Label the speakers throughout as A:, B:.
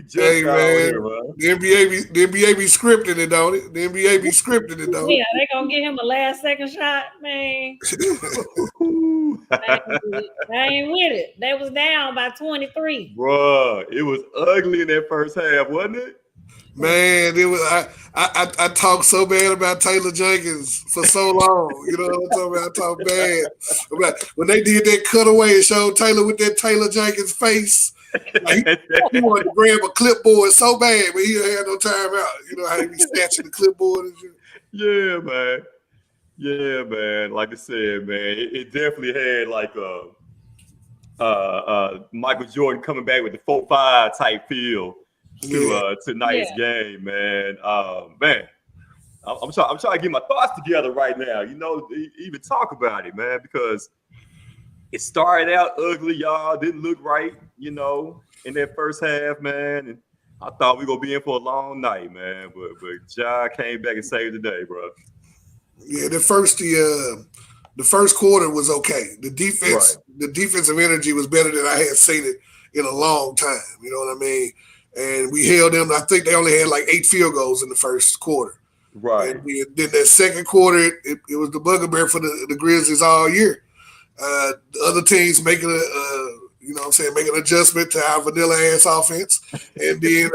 A: Just
B: Hey
A: got on
B: man,
A: here, bro.
B: the NBA be scripting it, don't it? The NBA be scripting it, don't
C: Yeah, they gonna give him a last second shot, man. I ain't with it. They was down by 23.
A: Bruh, it was ugly in that first half, wasn't it?
B: Man, it was I talked so bad about Taylor Jenkins for so long. You know what I'm talking about? I talk bad about when they did that cutaway and showed Taylor with that Taylor Jenkins face. Like he wanted to grab a clipboard so bad, but he didn't have no time out. You know how he be snatching the clipboard and shit.
A: Yeah, man. Yeah, man. Like I said, man, it definitely had like Michael Jordan coming back with the 4-5 type feel to tonight's game, man. Man, I'm trying to get my thoughts together right now. You know, even talk about it, man, because it started out ugly, y'all. Didn't look right, you know, in that first half, man. And I thought we were gonna be in for a long night, man. But Ja came back and saved the day, bro.
B: Yeah, the first quarter was okay. The defensive energy was better than I had seen it in a long time. You know what I mean? And we held them. I think they only had like 8 field goals in the first quarter.
A: Right.
B: And then that second quarter, it was the bugaboo for the Grizzlies all year. The other teams making making an adjustment to our vanilla ass offense, and then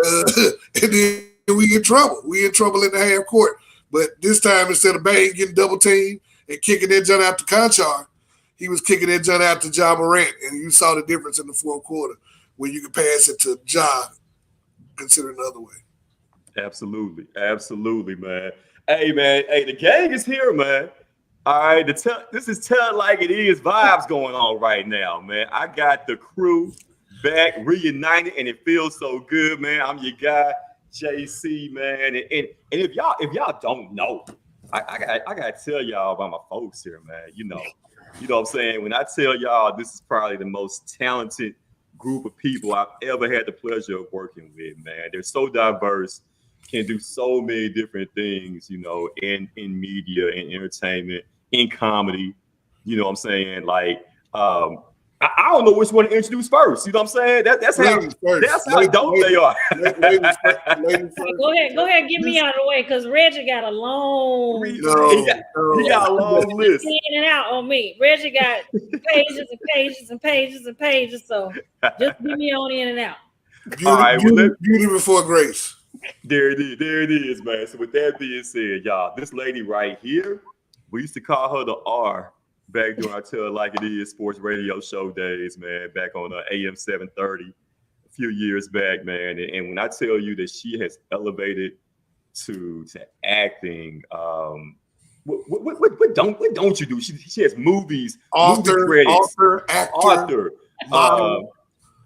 B: we in trouble. We in trouble in the half court. But this time, instead of Bane getting double teamed and kicking that jump out to Conchar, he was kicking that jump out to Ja Morant, and you saw the difference in the fourth quarter when you could pass it to Ja, considered another way.
A: Absolutely, man. Hey, man. Hey, the gang is here, man. All right, this is Tell It Like It Is vibes going on right now, man. I got the crew back, reunited, and it feels so good, man. I'm your guy, JC, man. And if y'all don't know, I gotta tell y'all about my folks here, man. You know what I'm saying? When I tell y'all this is probably the most talented group of people I've ever had the pleasure of working with, man. They're so diverse, can do so many different things, you know, in media, in entertainment, in comedy. You know what I'm saying? Like, I don't know which one to introduce first. You know what I'm saying? That's how dope they are.
C: Go ahead, get me out of the way, because Reggie got a long
A: he got a long list.
C: In and out on me. Reggie got pages and pages and pages and pages. So just get me on in and out.
B: Beauty before grace.
A: There it is, man. So with that being said, y'all, this lady right here, we used to call her the R back during our Tell It Like It Is sports radio show days, man, back on AM 730 a few years back, man. And when I tell you that she has elevated to acting, what don't you do? She has movies, movie credits, author,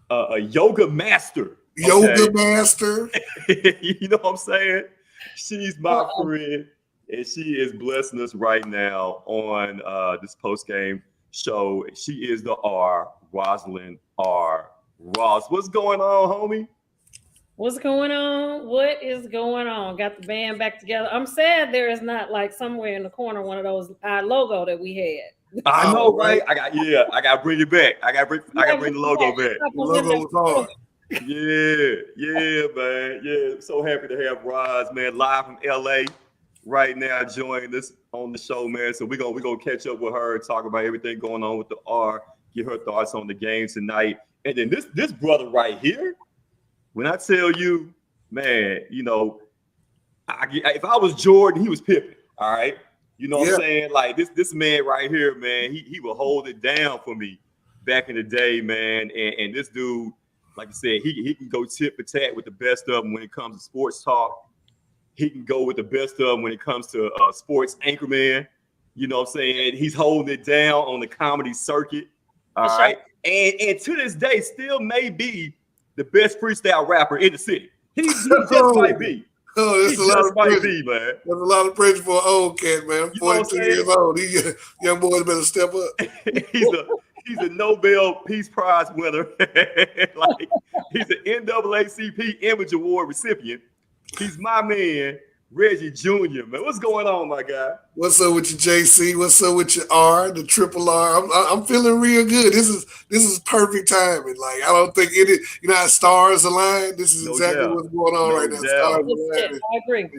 A: a yoga master.
B: Yoga master.
A: You know what I'm saying? She's my friend, and she is blessing us right now on this post-game show. She is the R, ROSALYN R. Ross. What's going on, homie?
C: What's going on? What is going on? Got the band back together. I'm sad there is not like somewhere in the corner one of those our logo that we had.
A: I know, right? I got to bring it back. I got to bring the logo back.
B: The logo was hard.
A: Yeah, man. Yeah, so happy to have Roz, man, live from LA right now, joining us on the show, man. So we're gonna catch up with her and talk about everything going on with the R, get her thoughts on the game tonight. And then this brother right here, when I tell you, man, you know, if I was Jordan, he was Pippen. All right, you know what I'm saying? Like this man right here, man, he will hold it down for me back in the day, man. And this dude, like I said, he can go tit for tat with the best of them when it comes to sports talk. He can go with the best of them when it comes to sports anchorman. You know what I'm saying? He's holding it down on the comedy circuit. All right. And to this day, still may be the best freestyle rapper in the city. He just might be.
B: Oh, that's a lot of pressure, man. That's a lot of pressure for an old cat, man. I'm 42 years old. Young boys better step up.
A: He's a Nobel Peace Prize winner. Like, he's an NAACP Image Award recipient. He's my man. Reggie Jr., man. What's going on, my guy?
B: What's up with your JC? What's up with your R, the triple R? I'm feeling real good. This is perfect timing. Like I don't think it is. You know how stars align. This is exactly what's going on right now. Stars align.
C: I agree.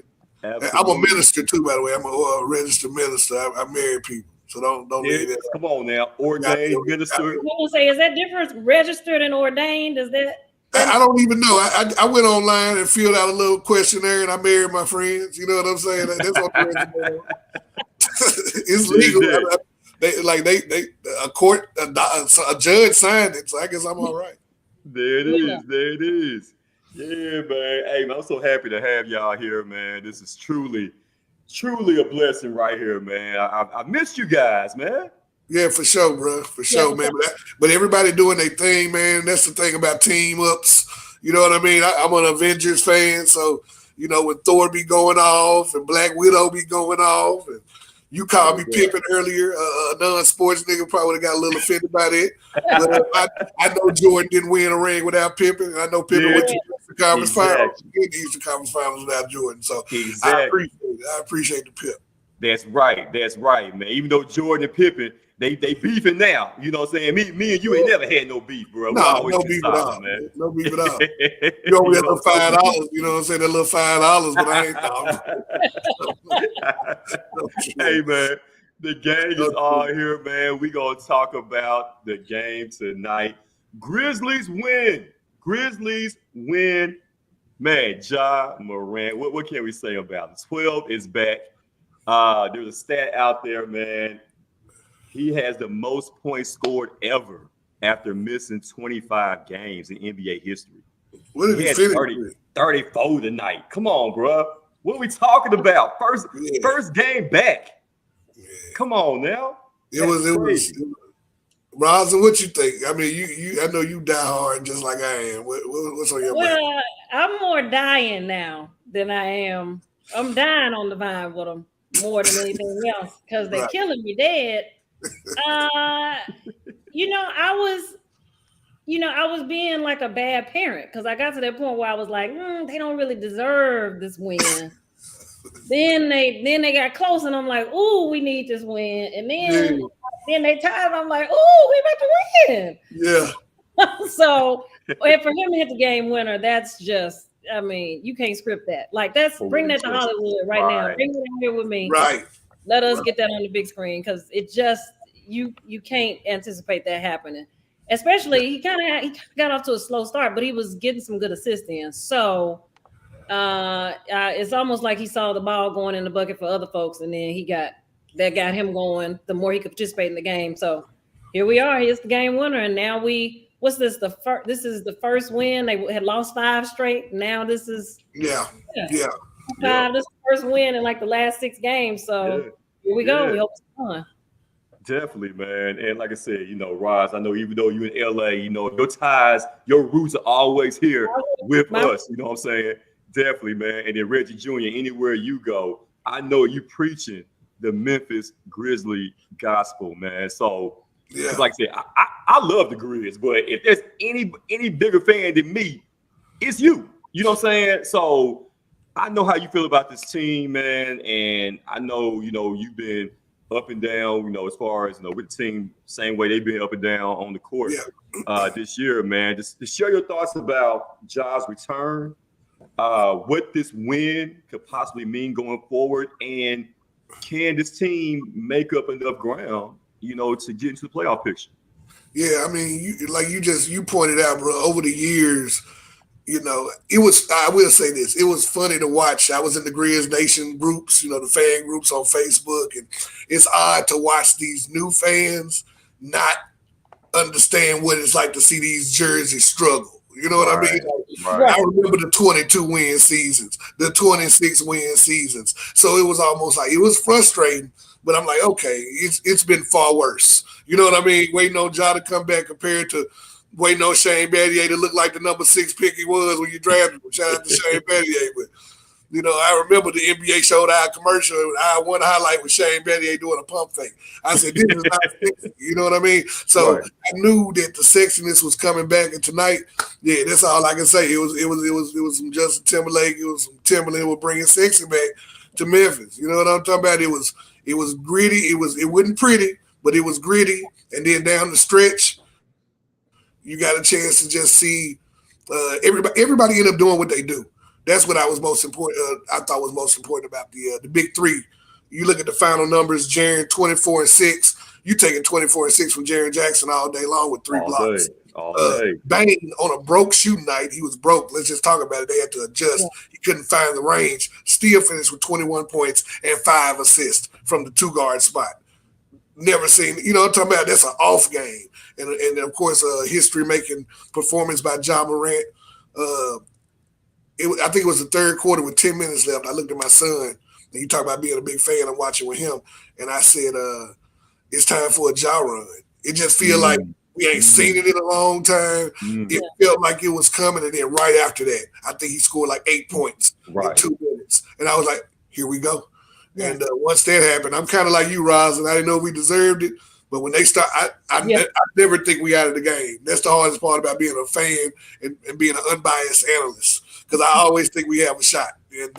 A: Absolutely.
B: I'm a minister too, by the way. I'm a registered minister. I marry people, so don't need that.
A: Come on now, ordained minister.
C: I was gonna say, is that different? Registered and ordained? Is that?
B: I don't even know. I went online and filled out a little questionnaire, and I married my friends. You know what I'm saying? That's what it's legal. A judge signed it, so I guess I'm all right.
A: There it is. There it is. Yeah, man. Hey, man, I'm so happy to have y'all here, man. This is truly a blessing right here, man. I missed you guys, man. Yeah,
B: for sure, bro. For sure, man. But everybody doing their thing, man. That's the thing about team ups. You know what I mean? I'm an Avengers fan, so you know when Thor be going off and Black Widow be going off, and you called me Pippin earlier. A non-sports nigga probably would have got a little offended by that. But I know Jordan didn't win a ring without Pippin, and I know Pippin went to the Eastern Conference Finals. He did the Eastern Conference Finals without Jordan. So I appreciate the Pip.
A: That's right, man. Even though Jordan and Pippen, they beefing now. You know what I'm saying? Me and you ain't never had no beef, bro.
B: No beef at all, man. No beef at all. You only got $5, you know what I'm saying? That little $5, but I ain't
A: Hey, man, the game is all here, man. We gonna talk about the game tonight. Grizzlies win. Man, Ja Morant. What can we say about it? 12 is back. There's a stat out there, man. He has the most points scored ever after missing 25 games in NBA history.
B: What did he had
A: 34 tonight. Come on, bro. What are we talking about? First game back. Yeah. Come on now.
B: It was Rosin, what you think? I mean, I know you die hard just like I am. What's on your mind?
C: Well, I'm more dying now than I am. I'm dying on the vine with them more than anything else because they're killing me dead. I was being like a bad parent because I got to that point where I was like, they don't really deserve this win. then they got close and I'm like, ooh, we need this win. And then they tied. I'm like, ooh, we about to win.
B: Yeah.
C: So for him to hit the game winner, that's just, I mean, you can't script that. Like bring that to Hollywood right now. Bring it in here with me.
B: Right.
C: Let us get that on the big screen because it just you can't anticipate that happening. Especially he got off to a slow start, but he was getting some good assists in. So it's almost like he saw the ball going in the bucket for other folks, and then that got him going. The more he could participate in the game. So here we are. Here's the game winner, and now what's this? This is the first win. They had lost 5 straight. Now this is
B: yeah.
C: This is the first win in like the last 6 games. So here we go. We hope it's fun.
A: Definitely, man. And like I said, Roz, I know even though you're in LA, your ties, your roots are always here with us. You know what I'm saying? Definitely, man. And then Reggie Jr., anywhere you go, I know you preaching the Memphis Grizzly gospel, man. So, like I said, I love the Grizz, but if there's any bigger fan than me, it's you. You know what I'm saying? So I know how you feel about this team, man. And I know, you've been up and down, as far as, with the team, same way they've been up and down on the court this year, man. Just share your thoughts about Ja's return, what this win could possibly mean going forward, and can this team make up enough ground, to get into the playoff picture?
B: Yeah, I mean, you pointed out, bro, over the years, I will say this. It was funny to watch. I was in the Grizz Nation groups, the fan groups on Facebook, and it's odd to watch these new fans not understand what it's like to see these jerseys struggle. You know what I mean? I remember the 22-win seasons, the 26-win seasons. So it was almost like it was frustrating, but I'm like, okay, it's been far worse. You know what I mean? Waiting on Ja to come back compared to waiting on Shane Battier to look like the number 6 pick he was when you drafted him. Shout out to Shane Battier. But You know, I remember the NBA showed our commercial. One highlight was Shane Battier doing a pump fake. I said, "This is not sexy." You know what I mean? So
A: Right.
B: I knew that the sexiness was coming back, and tonight, yeah, that's all I can say. It was some Justin Timberlake. It was some Timberland was bringing sexy back to Memphis. You know what I'm talking about? It was gritty. It wasn't pretty, but it was gritty. And then down the stretch, you got a chance to just see everybody end up doing what they do. That's what I was most important. I thought was most important about the big three. You look at the final numbers: Jaren 24 and 6. You taking 24 and 6 from Jaren Jackson all day long with 3 blocks.
A: All day.
B: Bang on a broke shooting night. He was broke. Let's just talk about it. They had to adjust. Yeah. He couldn't find the range. Still finished with 21 points and 5 assists from the 2-guard spot. Never seen. You know what I'm talking about? That's an off game, and of course a history-making performance by Ja Morant. I think it was the third quarter with 10 minutes left. I looked at my son, and you talk about being a big fan. I'm watching with him, and I said, it's time for a Ja run. It just feel like we ain't seen it in a long time. It felt like it was coming, and then right after that, I think he scored like 8 points in 2 minutes. And I was like, here we go. Yeah. And once that happened, I'm kind of like you, Roz, and I didn't know we deserved it. But when they start, I never think we out of the game. That's the hardest part about being a fan and being an unbiased analyst. Because I always think we have a shot, and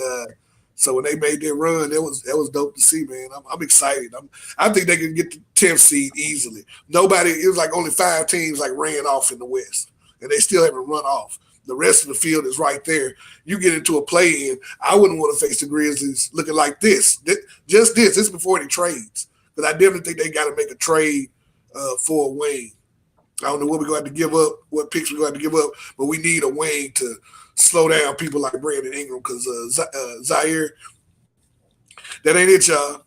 B: so when they made their run, that was dope to see, man. I'm excited. I think they can get the 10th seed easily. It was like only 5 teams like ran off in the West, and they still haven't run off. The rest of the field is right there. You get into a play-in, I wouldn't want to face the Grizzlies looking like this. Just this. This is before any trades, because I definitely think they got to make a trade for a wing. I don't know what we're going to have to give up, what picks we're going to have to give up, but we need a wing to slow down people like Brandon Ingram, because Zaire, that ain't it, y'all.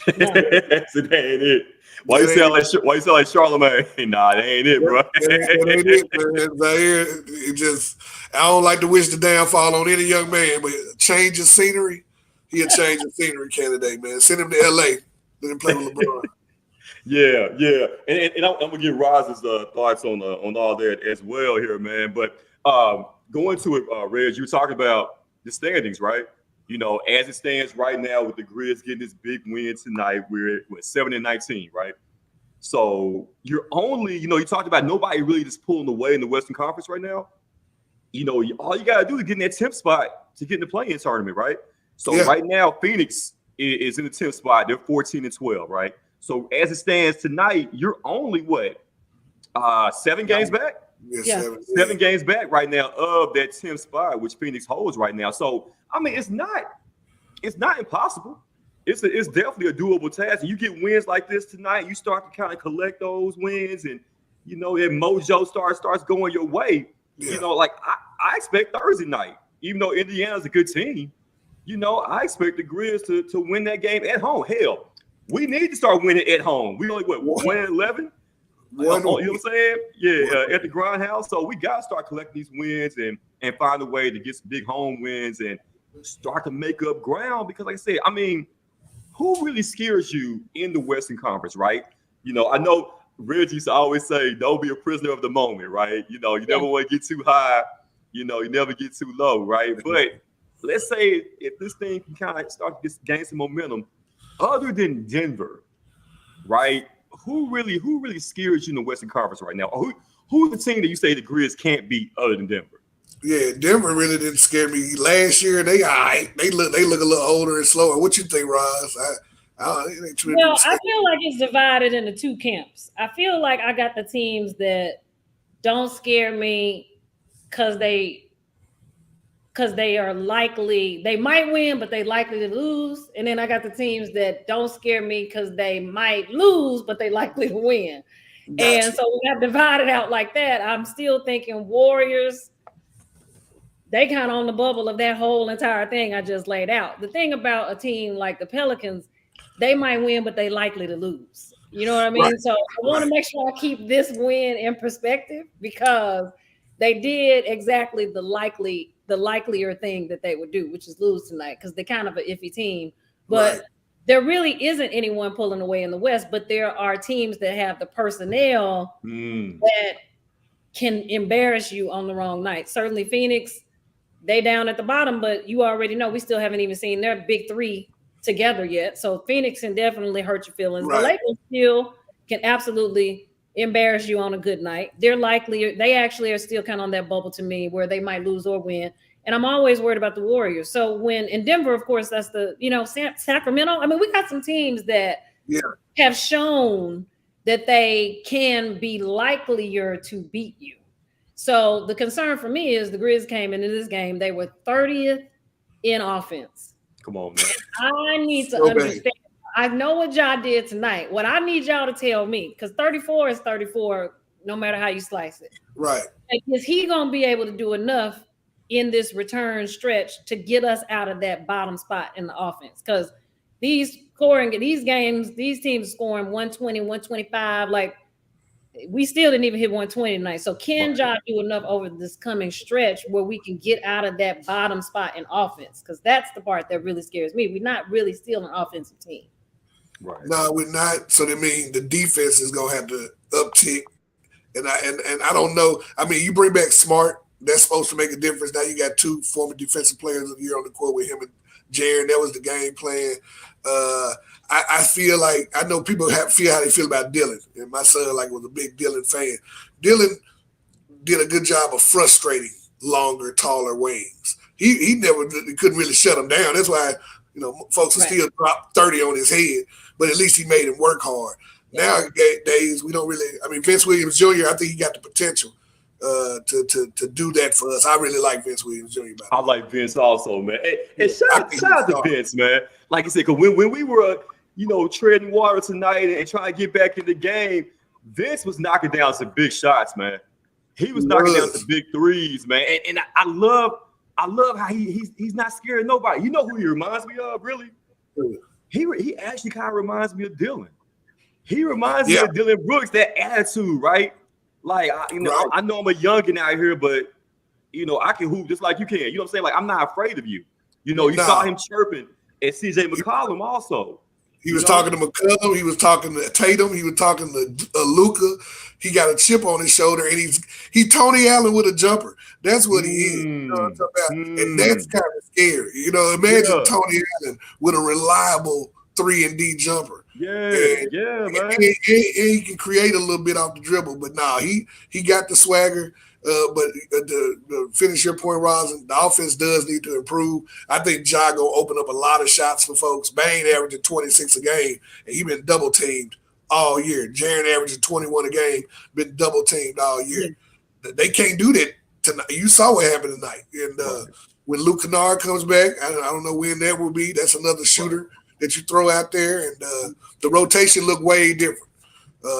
A: That ain't it. Why you sound like Charlamagne? Nah, that ain't it, bro.
B: That ain't it, man. Zaire, I don't like to wish the downfall on any young man, but change of scenery, he a change of scenery candidate, man. Send him to LA. Let him play with LeBron.
A: Yeah. And I'm gonna get Roz's thoughts on all that as well here, man. But going to it, Reg, you were talking about the standings, right? You know, as it stands right now with the Grizz getting this big win tonight, we're 7-19, right? So you're only, you talked about nobody really just pulling away in the Western Conference right now. You know, all you got to do is get in that 10th spot to get in the play-in tournament, right? So right now, Phoenix is in the 10th spot. They're 14-12, right? So as it stands tonight, you're only, 7 games back?
B: Yeah.
A: 7 games back right now of that 10th spot, which Phoenix holds right now. So, I mean, it's not impossible. It's definitely a doable task. And you get wins like this tonight, you start to kind of collect those wins, and that mojo starts going your way. Yeah. Like I expect Thursday night, even though Indiana's a good team, I expect the Grizz to win that game at home. Hell, we need to start winning at home. We only 1-11. You know what I'm saying? Yeah, at the grindhouse. So we got to start collecting these wins and find a way to get some big home wins and start to make up ground. Because like I said, I mean, who really scares you in the Western Conference, right? I know Reggie used to always say, don't be a prisoner of the moment, right? You never want to get too high. You never get too low, right? But let's say if this thing can kind of start to gain some momentum, other than Denver, right? Who really scares you in the Western Conference right now? Or who's the team that you say the Grizz can't beat other than Denver?
B: Yeah, Denver really didn't scare me last year. They all right. They look a little older and slower. What you think, Roz? I feel
C: like it's divided into 2 camps. I feel like I got the teams that don't scare me because they are likely, they might win, but they likely to lose. And then I got the teams that don't scare me because they might lose, but they likely to win. Gotcha. And so we got divided out like that. I'm still thinking Warriors, they kind of on the bubble of that whole entire thing I just laid out. The thing about a team like the Pelicans, they might win, but they likely to lose. You know what I mean? Right. So I want to make sure I keep this win in perspective, because they did exactly the likelier thing that they would do, which is lose tonight, because they're kind of an iffy team. But there really isn't anyone pulling away in the West, but there are teams that have the personnel that can embarrass you on the wrong night. Certainly Phoenix, they down at the bottom, but you already know we still haven't even seen their big three together yet. So Phoenix can definitely hurt your feelings.
B: Right.
C: The Lakers still can absolutely embarrass you on a good night. They actually are still kind of on that bubble to me where they might lose or win. And I'm always worried about the Warriors. So when in Denver, of course, that's Sacramento. I mean, we got some teams that have shown that they can be likelier to beat you. So the concern for me is the Grizz came into this game. They were 30th in offense.
A: Come on, man.
C: I need to understand. I know what y'all did tonight. What I need y'all to tell me, because 34 is 34, no matter how you slice it.
B: Right.
C: Is he going to be able to do enough in this return stretch to get us out of that bottom spot in the offense? Because these games, these teams scoring 120, 125, like we still didn't even hit 120 tonight. So can Ja do enough over this coming stretch where we can get out of that bottom spot in offense? Because that's the part that really scares me. We're not really still an offensive team.
B: Right. No, we're not. So that means the defense is gonna have to uptick. And I don't know. I mean, you bring back Smart, that's supposed to make a difference. Now you got 2 former defensive players of the year on the court with him and Jaren. That was the game plan. I feel like I know people feel how they feel about Dylan, and my son was a big Dylan fan. Dylan did a good job of frustrating longer, taller wings. He couldn't really shut him down. That's why folks are still drop 30 on his head, but at least he made him work hard. Nowadays we don't really. I mean, Vince Williams Jr. I think he got the potential to do that for us. I really like Vince Williams Jr.
A: I like Vince also, man. And shout out to Vince, man. Like I said, because when we were treading water tonight and trying to get back in the game, Vince was knocking down some big shots, man. He was knocking down some big threes, man. And I love how he's not scared of nobody. You know who he reminds me of, really? He actually kind of reminds me of Dylan. He reminds me of Dylan Brooks, that attitude, right? Like, I know I'm a youngin' out here, but, I can hoop just like you can. You know what I'm saying? Like, I'm not afraid of you. You saw him chirping at CJ McCollum also.
B: He was talking to McCollum. He was talking to Tatum. He was talking to Luka. He got a chip on his shoulder, and he Tony Allen with a jumper. That's what he is. You know what I'm talking about? And that's kind of scary. Imagine Tony Allen with a reliable 3-and-D jumper.
A: Man.
B: And he can create a little bit off the dribble, but he got the swagger. But to finish your point, Rosin, the offense does need to improve. I think Ja gonna open up a lot of shots for folks. Bane averaging 26 a game, and he been double teamed all year. Jaren averaging 21 a game, been double teamed all year. They can't do that tonight. You saw what happened tonight. And when Luke Kennard comes back, I don't know when that will be. That's another shooter that you throw out there, and the rotation look way different.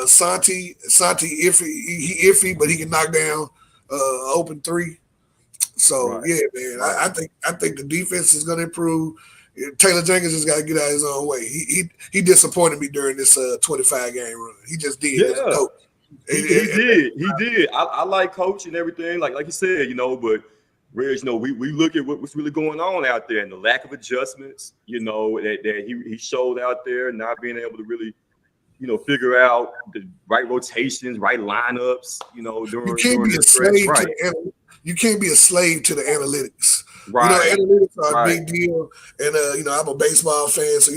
B: Santi iffy, he iffy, but he can knock down open 3. So man, I think the defense is going to improve. Taylor Jenkins just got to get out of his own way. He disappointed me during this 25 game run. He just did as a coach.
A: He did. I like coach and everything, like you said, but Reg, we look at what's really going on out there and the lack of adjustments, that he showed out there, not being able to really figure out the right rotations, right lineups, during the stretch.
B: You can't be a slave to the analytics.
A: Right.
B: Analytics are a big deal. And, I'm a baseball fan, so,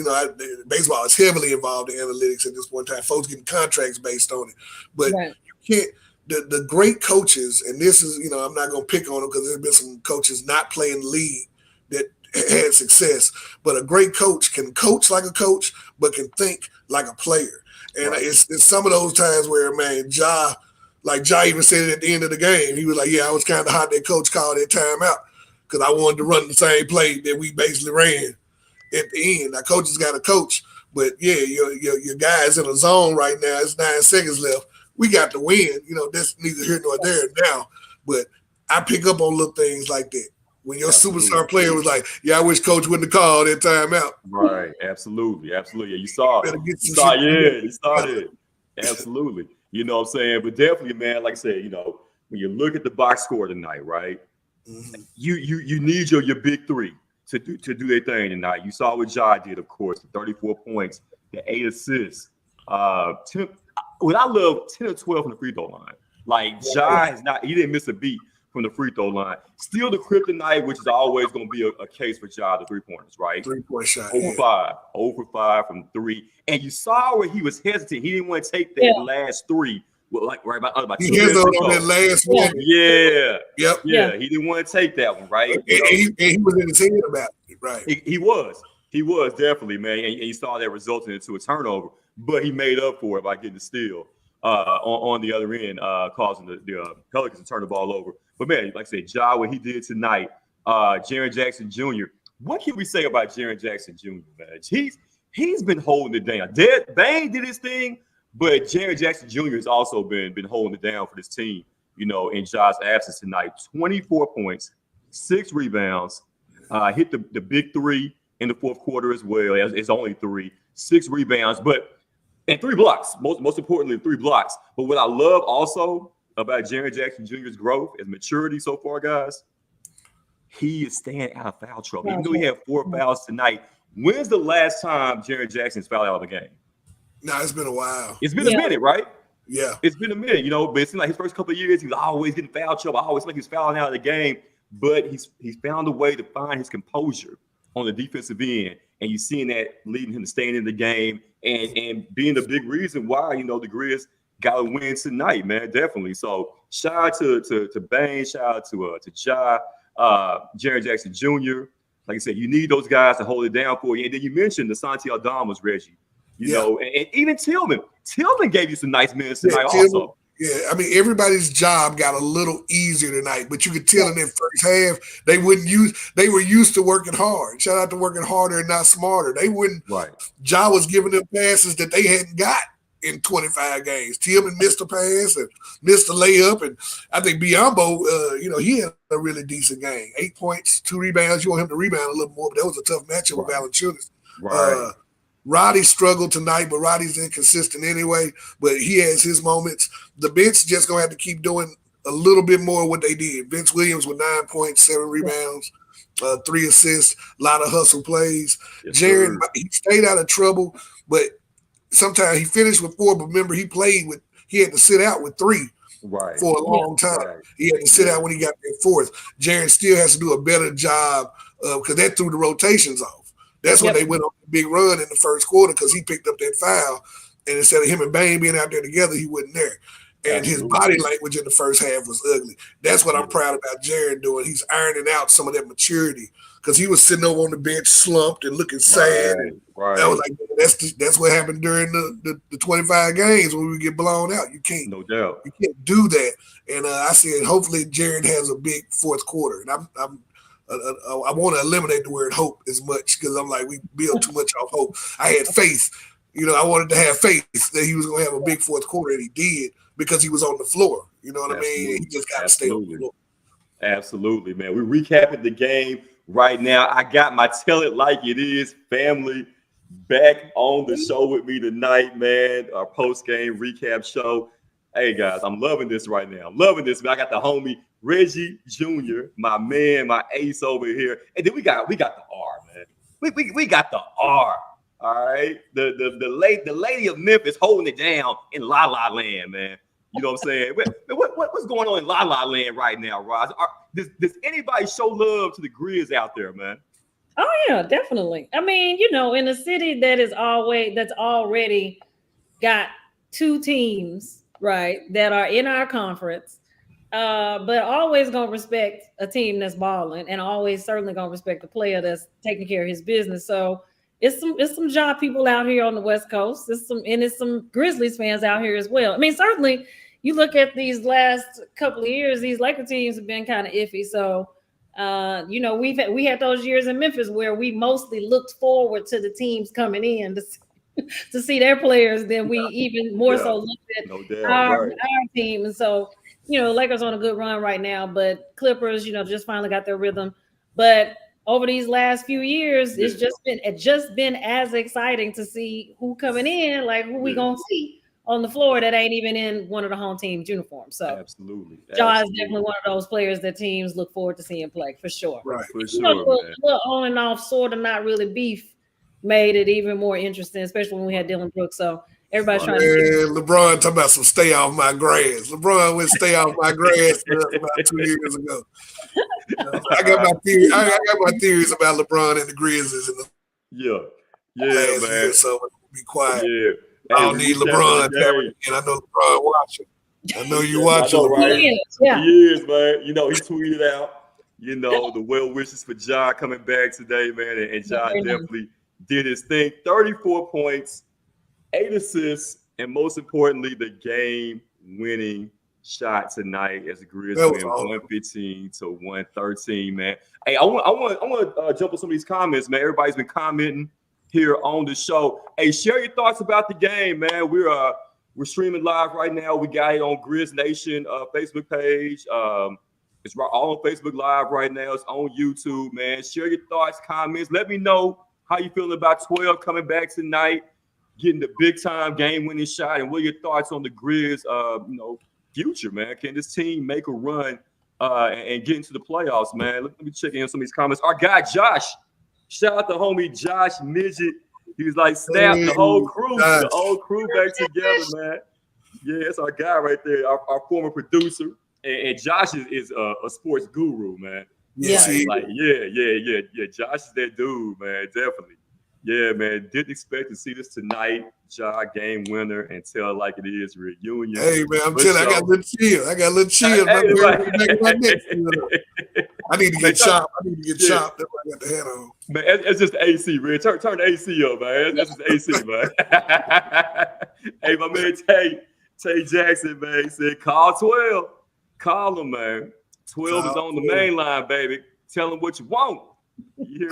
B: baseball is heavily involved in analytics at this point in time. Folks getting contracts based on it. But you can't, the great coaches, and this is, I'm not going to pick on them because there's been some coaches not playing the league that had success. But a great coach can coach like a coach, but can think like a player. And it's some of those times where, man, Ja even said it at the end of the game. He was like, I was kind of hot that coach called that timeout because I wanted to run the same play that we basically ran at the end. Now, coaches got to coach, but, your guy's in a zone right now. It's 9 seconds left. We got to win. That's neither here nor there now. But I pick up on little things like that. When your superstar player was like, I wish coach wouldn't have called that timeout.
A: Right. Absolutely. Yeah, you saw it. You saw it. Absolutely. You know what I'm saying? But definitely, man, like I said, when you look at the box score tonight, right? Mm-hmm. You need your big 3 to do their thing tonight. You saw what Ja did, of course, the 34 points, the 8 assists. I love 10 or 12 from the free throw line. Like Ja he didn't miss a beat. from the free throw line. Still the kryptonite, which is always going to be a case for Ja, the 3-pointers, right?
B: 3-point shot.
A: Over 5. Over 5 from 3. And you saw where he was hesitant. He didn't want to take that last 3. Well, like right about 2 minutes ago.
B: On that last one.
A: Yeah.
B: Yep.
A: Yeah. He didn't want to take that one, right?
B: And he was in his head about it, right?
A: He was. He was definitely, man. And you saw that resulting into a turnover. But he made up for it by getting the steal on the other end, causing the Pelicans to turn the ball over. But, man, like I said, Ja, what he did tonight, Jaren Jackson Jr., what can we say about Jaren Jackson Jr., man? He's been holding it down. Bane did his thing, but Jaren Jackson Jr. has also been holding it down for this team, in Ja's absence tonight. 24 points, 6 rebounds, hit the big 3 in the fourth quarter as well. It's only 3, 6 rebounds, and 3 blocks. Most importantly, 3 blocks. But what I love also about Jaren Jackson Jr.'s growth and maturity so far, guys, he is staying out of foul trouble. Even though he had 4 fouls tonight, when's the last time Jaren Jackson's fouled out of a game?
B: No, it's been a while.
A: It's been a minute, right?
B: Yeah.
A: It's been a minute, but it seemed like his first couple of years, he was always getting foul trouble. I always feel like he's fouling out of the game. But he's found a way to find his composure on the defensive end. And you're seeing that leading him to staying in the game and being the big reason why, the Grizz got a win tonight, man. Definitely. So shout out to Bane, shout out to Ja, Jaren Jackson Jr. Like I said, you need those guys to hold it down for you. And then you mentioned the Santi Aldamas, Reggie. And even Tillman. Tillman gave you some nice minutes tonight also.
B: Yeah, I mean, everybody's job got a little easier tonight, but you could tell in that first half they were used to working hard. Shout out to working harder and not smarter. They wouldn't.
A: Right.
B: Ja was giving them passes that they hadn't got in 25 games. Tillman missed a pass and missed a layup, and I think Biyombo, he had a really decent game. 8 points, 2 rebounds. You want him to rebound a little more, but that was a tough matchup with Valanciunas.
A: Right.
B: Roddy struggled tonight, but Roddy's inconsistent anyway. But he has his moments. The bench just gonna have to keep doing a little bit more of what they did. Vince Williams with 9 points, 7 rebounds, 3 assists, a lot of hustle plays.
A: Yes,
B: Jaren, he stayed out of trouble, but sometimes he finished with 4. But remember, he had to sit out with 3 for a long time. Right. He had to sit out when he got that 4th. Jaren still has to do a better job because that threw the rotations off. That's when they went on a big run in the first quarter because he picked up that foul. And instead of him and Bane being out there together, he wasn't there. And his body language in the first half was ugly. That's what I'm proud about Jaren doing. He's ironing out some of that maturity because he was sitting over on the bench slumped and looking sad.
A: Right.
B: That was like, that's what happened during the 25 games when we get blown out. You can't.
A: No doubt.
B: You can't do that. And I said, hopefully Jaren has a big fourth quarter. And I want to eliminate the word hope as much because I'm like, we build too much off hope. I had faith. I wanted to have faith that he was going to have a big fourth quarter, and he did because he was on the floor. You know what I mean? He just got to stay on the floor.
A: Absolutely, man. We're recapping the game right now. I got my Tell It Like It Is family back on the show with me tonight, man. Our post-game recap show. Hey, guys, I'm loving this right now. I'm loving this, man. I got the homie Reggie Jr., my man, my ace over here. And then we got the R, man. We got the R. All right. The lady of Memphis holding it down in La La Land, man. You know what I'm saying? What's going on in La La Land right now, Roz? Does anybody show love to the Grizz out there, man?
C: Oh yeah, definitely. I mean, in a city that's already got 2 teams, right, that are in our conference, but always gonna respect a team that's balling, and always certainly gonna respect the player that's taking care of his business. So it's some job people out here on the West Coast. It's some Grizzlies fans out here as well. I mean, certainly you look at these last couple of years, these Laker teams have been kind of iffy. So we had those years in Memphis where we mostly looked forward to the teams coming in to see their players than we even more so looked at our team. And so, Lakers on a good run right now, but Clippers, just finally got their rhythm. But over these last few years, it's just been as exciting to see who coming in, like who we gonna see on the floor that ain't even in one of the home team's uniforms. So
A: absolutely.
C: Ja is definitely one of those players that teams look forward to seeing play for sure.
B: Right.
A: For sure.
C: Little on and off, sort of not really beef made it even more interesting, especially when we had Dylan Brooks. So Everybody's trying
B: to LeBron talking about some stay off my grass. LeBron went stay off my grass about 2 years ago. I got my theory. I got my theories about LeBron and the Grizzlies in the last year, so be quiet.
A: Yeah.
B: I don't need LeBron, and I know LeBron watching. I know you watching.
A: Right?
C: He
A: is, man. You know, he tweeted out, you know, the well wishes for Ja coming back today, man. And Ja definitely did his thing. 34 points, 8 assists, and most importantly, the game-winning shot tonight as the Grizzlies win 115 to 113, man. Hey, I want to jump on some of these comments, man. Everybody's been commenting here on the show. Hey, share your thoughts about the game, man. We're streaming live right now. We got it on GRIZZ Nation Facebook page. It's all on Facebook Live right now. It's on YouTube, man. Share your thoughts, comments. Let me know how you feeling about 12 coming back tonight, getting the big time game winning shot, and what are your thoughts on the GRIZZ, future, man? Can this team make a run and get into the playoffs, man? Let me check in some of these comments. Our guy Josh, shout out to homie Josh Midget. He was like, snap the whole crew, the old crew back together, man. Yeah, that's our guy right there, our former producer. And Josh is a sports guru, man.
B: Yeah,
A: Josh is that dude, man, definitely. Yeah, man, didn't expect to see this tonight. Ja game winner and tell like it is reunion.
B: Hey, man, I'm telling you, I got a little chill. I need to get chopped. I need to get chopped. That's what I got the head on.
A: Man, it's just the AC, man. Turn the AC up, man. That's just AC, man. Hey, my man Tay Jackson, man, he said, call 12. Call him, man. 12 is on the main line, baby. Tell him what you want.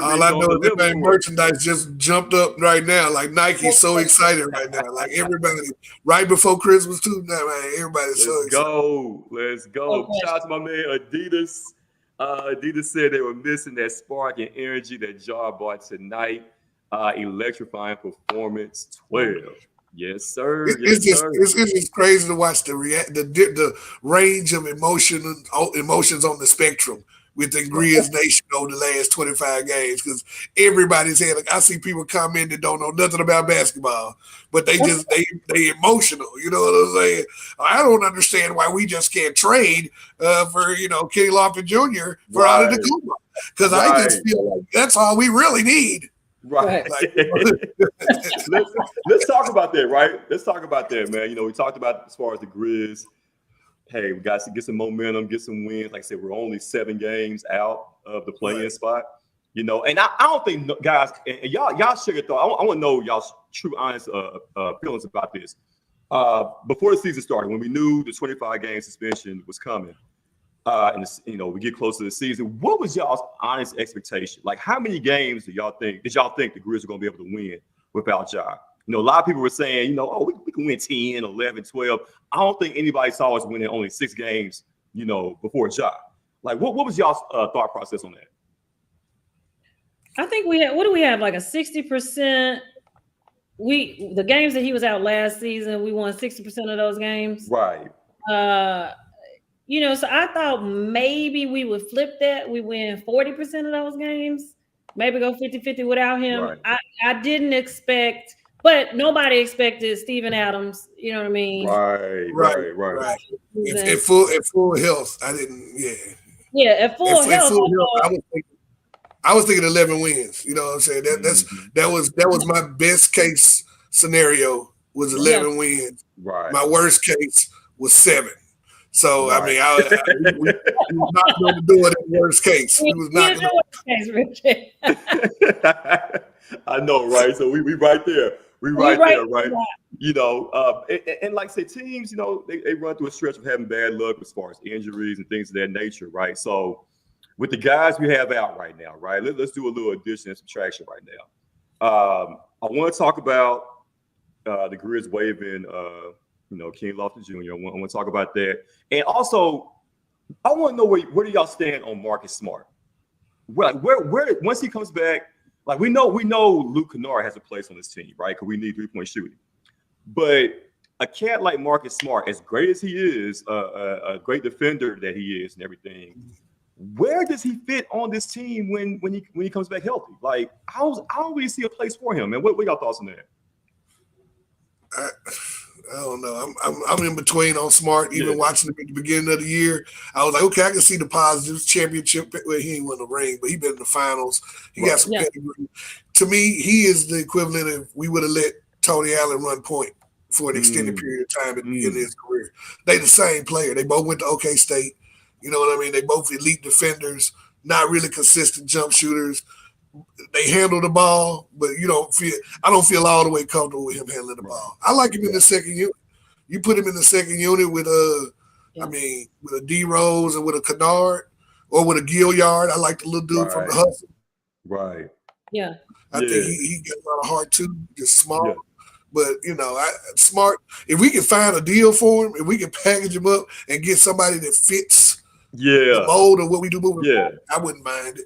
B: All I know is that man merchandise just jumped up right now. Like Nike's so excited right now. Like everybody, right before Christmas too. Now, man, everybody's so excited.
A: Let's go. Shout out to my man Adidas. Adidas said they were missing that spark and energy that Ja brought tonight. Electrifying performance 12. Yes, sir.
B: It's just crazy to watch the range of emotions on the spectrum within GRIZZ Nation over the last 25 games, because everybody's had. I see people comment that don't know nothing about basketball, but they emotional. You know what I'm saying? I don't understand why we just can't trade for Kenny Lofton Jr. for out of the Kuma, because I just feel like that's all we really need.
A: Right. Let's talk about that, right? Let's talk about that, man. We talked about as far as the GRIZZ. Hey, we got to get some momentum, get some wins. Like I said, we're only 7 games out of the play-in spot. And I don't think, guys, and y'all share your thought. I want to know y'all's true, honest feelings about this. Before the season started, when we knew the 25-game suspension was coming, and we get close to the season, what was y'all's honest expectation? Like, how many games did y'all think the GRIZZ are going to be able to win without Ja? A lot of people were saying, we can win 10, 11, 12. I don't think anybody saw us winning only 6 games, before Ja. Like, what was y'all's thought process on that?
C: I think we had, what do we have? Like a 60%. The games that he was out last season, we won 60% of those games.
A: Right.
C: So I thought maybe we would flip that. We win 40% of those games, maybe go 50-50 without him. Right. I didn't expect, but nobody expected Steven Adams. You know what I mean?
B: Right. At full health, I didn't.
C: Yeah, at full health.
B: I was thinking 11 wins. You know what I'm saying? That was my best case scenario was 11 wins. Right. My worst case was 7. So I mean, we was not going to do it in worst case. We was not going
A: to. I know, right? So we right there. We right there, right? And like I say, teams, they run through a stretch of having bad luck as far as injuries and things of that nature, right? So with the guys we have out right now, right? Let's do a little addition and subtraction right now. I want to talk about the GRIZZ waving, Kenny Lofton Jr. I want to talk about that, and also I want to know where do y'all stand on Marcus Smart? Where once he comes back. Like we know Luke Kennard has a place on this team, right? Because we need 3-point shooting. But a cat like Marcus Smart, as great as he is, a great defender that he is and everything, where does he fit on this team when he comes back healthy? Like, I don't really see a place for him. And what are y'all thoughts on that?
B: I don't know. I'm in between on Smart. Even watching him at the beginning of the year, I was like, okay, I can see the positives. Championship. Well, he ain't won the ring, but he been in the finals. He got some pedigree. To me, he is the equivalent of we would have let Tony Allen run point for an extended period of time in his career. They the same player. They both went to OK State. You know what I mean? They both elite defenders, not really consistent jump shooters. They handle the ball, but I don't feel all the way comfortable with him handling the ball. I like him in the second unit. You put him in the second unit with with a D Rose and with a Kennard or with a Gilliard. I like the little dude from the hustle.
A: Right.
C: Yeah.
B: I think he got a lot of heart too, just small. Yeah. But Smart. If we can find a deal for him, if we can package him up and get somebody that fits the mold of what we do moving forward, I wouldn't mind it.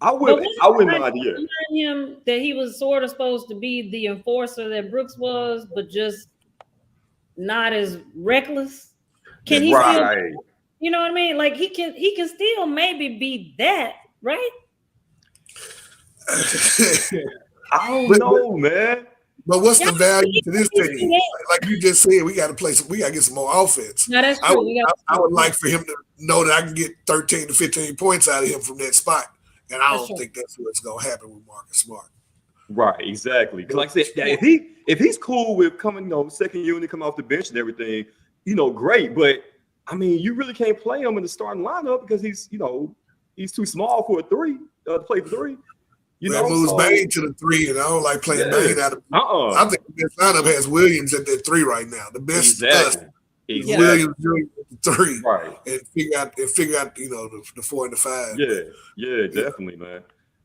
A: I wouldn't mind
C: him that he was sort of supposed to be the enforcer that Brooks was, but just not as reckless. Can he still? You know what I mean? Like he can still maybe be that, right?
A: I don't know, man.
B: But what's the value to this team? Like you just said, we got to get some more offense.
C: No, that's true.
B: I would like for him to know that I can get 13 to 15 points out of him from that spot. And I don't think that's what's going to happen with Marcus Smart.
A: Right, exactly. Because like I said, if he's cool with coming, second unit, come off the bench and everything, great. But I mean, you really can't play him in the starting lineup because he's too small for a three to play the three.
B: Moves Bain to the three, and I don't like playing Bain out of. I think the best lineup has Williams at that three right now. The best Williams at the three,
A: right?
B: And figure out the 4 and the 5.
A: Yeah, definitely, man.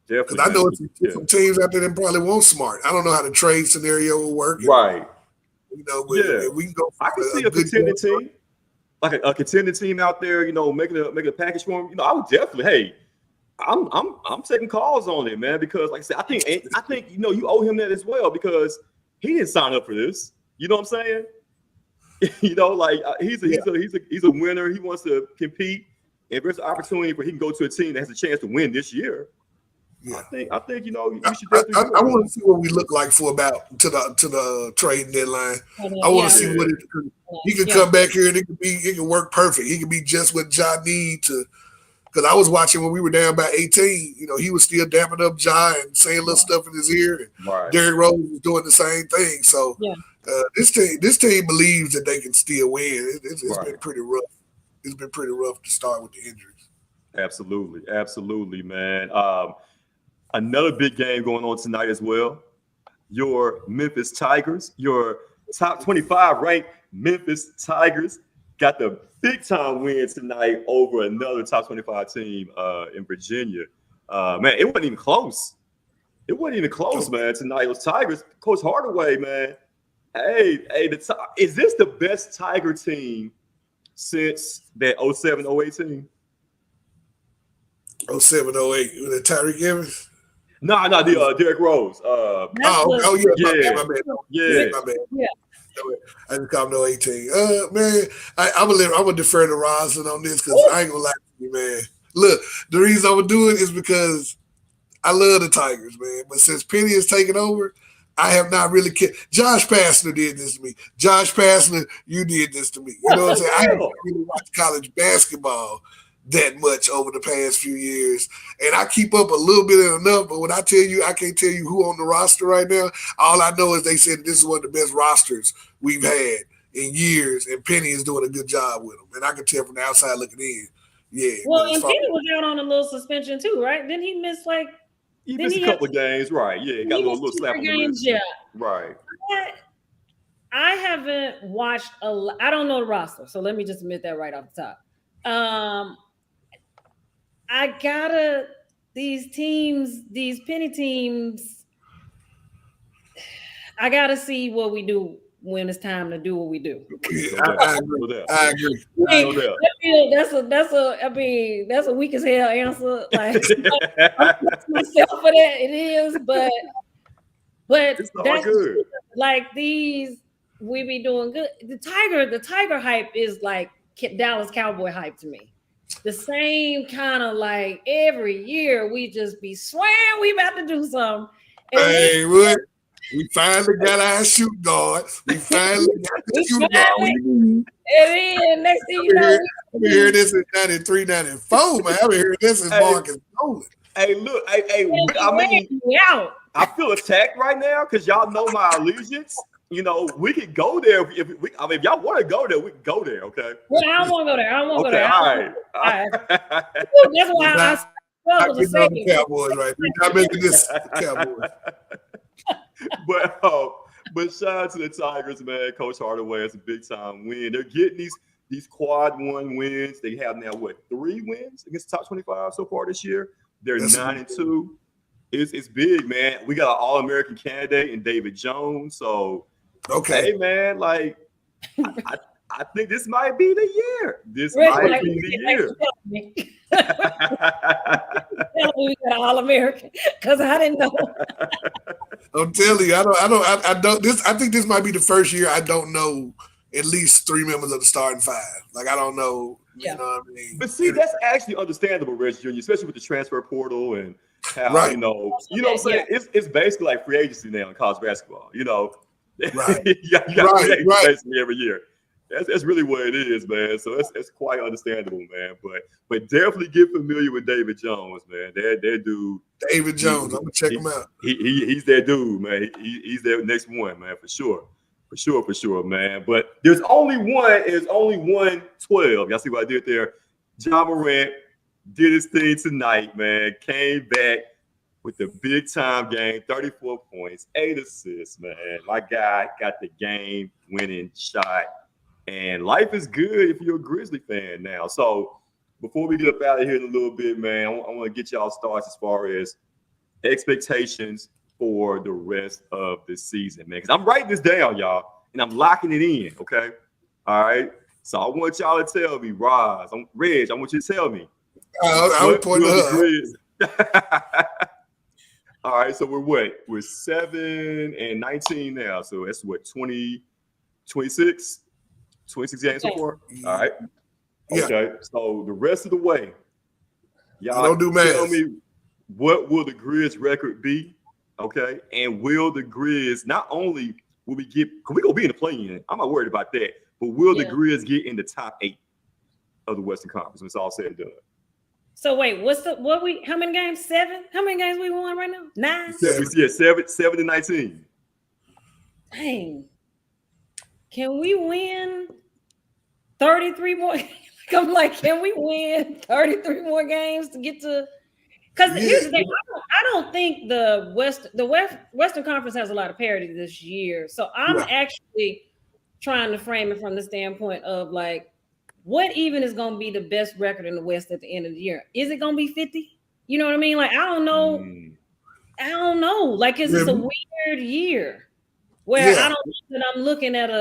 A: Definitely.
B: Because I know some teams out there that probably won't Smart. I don't know how the trade scenario will work.
A: Right.
B: If we can go.
A: I can see a contending team, like a contending team out there. Making a package for him. I would definitely. Hey. I'm taking calls on it, man, because like I said, I think you owe him that as well because he didn't sign up for this. You know what I'm saying? He's a winner. He wants to compete. If there's an opportunity for he can go to a team that has a chance to win this year, I think you should.
B: I want to see what we look like for about to the trading deadline. I want to see what he can come back here and it can work perfect. He can be just what Ja need to. Because I was watching when we were down by 18, he was still dapping up Ja and saying little stuff in his ear. And Derrick Rose was doing the same thing. So this team believes that they can still win. It's been pretty rough. It's been pretty rough to start with the injuries.
A: Absolutely, man. Another big game going on tonight as well. Your Memphis Tigers, your top 25 ranked Memphis Tigers, got the big-time win tonight over another top 25 team in Virginia. Man, it wasn't even close. Man. Tonight, those Tigers, Coach Hardaway, man. Hey, is this the best Tiger team since that 07-08 team?
B: 07-08 with Tyreek Evans?
A: No, the Derrick Rose.
B: My bad. Yeah. I just call him 18. Man, I'm gonna defer to Rosalind on this because I ain't gonna lie to you, man. Look, the reason I'm gonna do it is because I love the Tigers, man. But since Penny has taken over, I have not really cared. Josh Pastner did this to me. Josh Pastner, you did this to me. You know what I'm saying? I haven't really watched college basketball that much over the past few years. And I keep up a little bit and enough, but when I tell you, I can't tell you who on the roster right now. All I know is they said this is one of the best rosters we've had in years, and Penny is doing a good job with them. And I can tell from the outside looking in. Yeah.
C: Well, and Penny was out on a little suspension too, right? Didn't he miss
A: He missed a couple of games, right? Yeah, he got a little slap on the wrist.
C: Yeah.
A: Right.
C: I haven't watched I don't know the roster, so let me just admit that right off the top. These Penny teams, I gotta see what we do when it's time to do what we do.
B: I agree.
C: That's a weak as hell answer. Like myself for that, it is, but
A: it's not good.
C: Like these, we be doing good. The Tiger hype is like Dallas Cowboy hype to me. The same kind of like every year we just be swearing we about to do something.
B: Hey, what? We finally got our shoot guard. We finally got the shoot guard.
C: And then next thing you know,
B: I've been hearing this in 93, 94, man. I've been hearing this since Marcus Nolan.
A: Hey, look, hey, I mean, I feel attacked right now because y'all know my allegiance. You know, we could go there if y'all want to go there, we can go there, okay?
C: Well, I don't want to go there. I don't want to go there.
A: All right.
C: That's why I struggle to say
B: the Cowboys, right? We're not making this Cowboys.
A: But shout out to the Tigers, man. Coach Hardaway has a big time win. They're getting these quad one wins. They have now 3 wins against the top 25 so far this year. They're 9-2. It's big, man. We got an All-American candidate in David Jones. So hey, man, like I think this might be the year. This might be the year.
C: Tell me we got an All-American because I didn't know.
B: I'm telling you, I think this might be the first year I don't know at least 3 members of the starting 5. Like I don't know. You know what I mean?
A: But see, that's actually understandable, Reggie Jr., especially with the transfer portal and how you know what I'm saying. It's basically like free agency now in college basketball. You know,
B: right?
A: you got free agency basically every year. That's really what it is, man. So it's quite understandable, man. But definitely get familiar with David Jones, man. That dude.
B: David Jones. I'm gonna check him out.
A: He's that dude, man. He's that next one, man, for sure. For sure, man. But there's only one. It's only 1-12. Y'all see what I did there? Ja Morant did his thing tonight, man. Came back with the big time game, 34 points, 8 assists, man. My guy got the game winning shot. And life is good if you're a Grizzly fan now. So before we get up out of here in a little bit, man, I want to get y'all starts as far as expectations for the rest of the season, man. Because I'm writing this down, y'all, and I'm locking it in, okay? All right? So I want y'all to tell me, Reg, I want you to tell me.
B: I would point
A: All right, so we're 7-19 now. So that's 26 games so far? All right. Okay, so the rest of the way, y'all
B: don't do math.
A: Tell me, what will the Grizz record be? Okay, and will the Grizz not only will we get, because we're gonna be in the play-in, I'm not worried about that, but will the Grizz get in the top 8 of the Western Conference when it's all said and done?
C: So wait, how many games? 7? How many games we won right now? 9?
A: 7-19.
C: Dang. Can we win 33 more? I'm like, can we win 33 more games to get to? Because here's the thing, I don't think the Western Conference has a lot of parity this year. So I'm actually trying to frame it from the standpoint of like, what even is going to be the best record in the West at the end of the year? Is it going to be 50? You know what I mean? Like, I don't know. I don't know. Like, it's just a weird year where I don't know that I'm looking at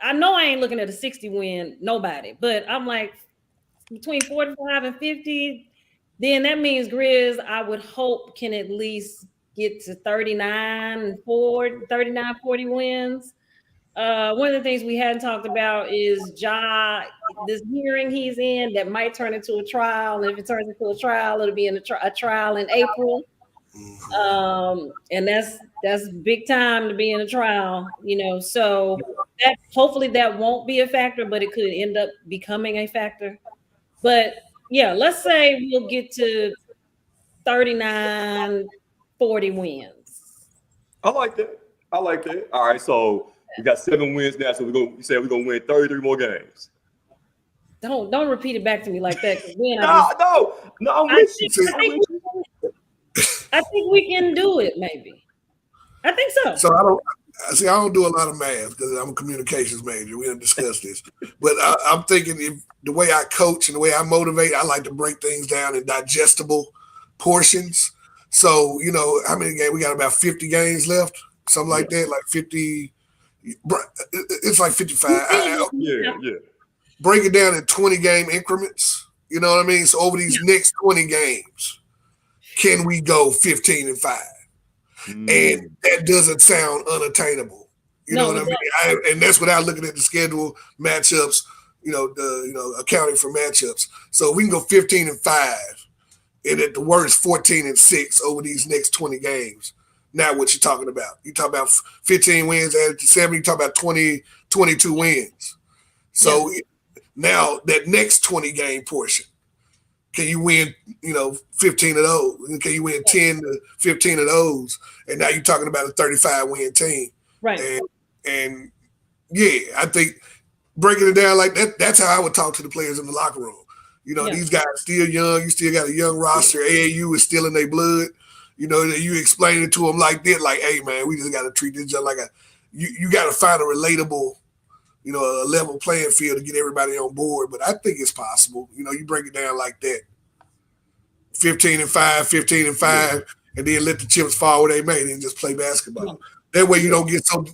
C: I know I ain't looking at a 60 win, nobody, but I'm like between 45 and 50. Then that means Grizz, I would hope, can at least get to 39, 40 wins. One of the things we hadn't talked about is this hearing he's in that might turn into a trial. And if it turns into a trial, it'll be in a trial in April. And that's big time to be in a trial, you know. So that hopefully that won't be a factor, but it could end up becoming a factor. But yeah, let's say we'll get to 39, 40 wins.
A: I like that. All right, so we got 7 wins now, so you say we're gonna win 33 more games.
C: Don't repeat it back to me like that.
A: No, I'm with you.
C: I think we can do it, maybe. I think so.
B: So I don't do a lot of math because I'm a communications major. We didn't discuss this. But I'm thinking if the way I coach and the way I motivate, I like to break things down in digestible portions. So, you know, how many games? We got about 50 games left, something like that, like 50. It's like 55. Break it down in 20 game increments. You know what I mean? So over these next 20 games, can we go 15-5? And that doesn't sound unattainable. You know what I mean? And that's without looking at the schedule, matchups, accounting for matchups. So we can go 15-5, and at the worst 14-6 over these next 20 games. Now what you're talking about. You talk about 15 wins added to 7. You talk about 22 wins. So now that next 20 game portion, can you win, 15 of those? Can you win 10 to 15 of those? And now you're talking about a 35 win team.
C: Right.
B: And yeah, I think breaking it down like that, that's how I would talk to the players in the locker room. These guys still young. You still got a young roster. AAU is still in their blood. You explain it to them like that, like, hey, man, we just got to treat this just like you got to find a relatable, a level playing field to get everybody on board. But I think it's possible. You break it down like that. 15-5, 15-5, and then let the chips fall where they may and just play basketball. That way you don't get so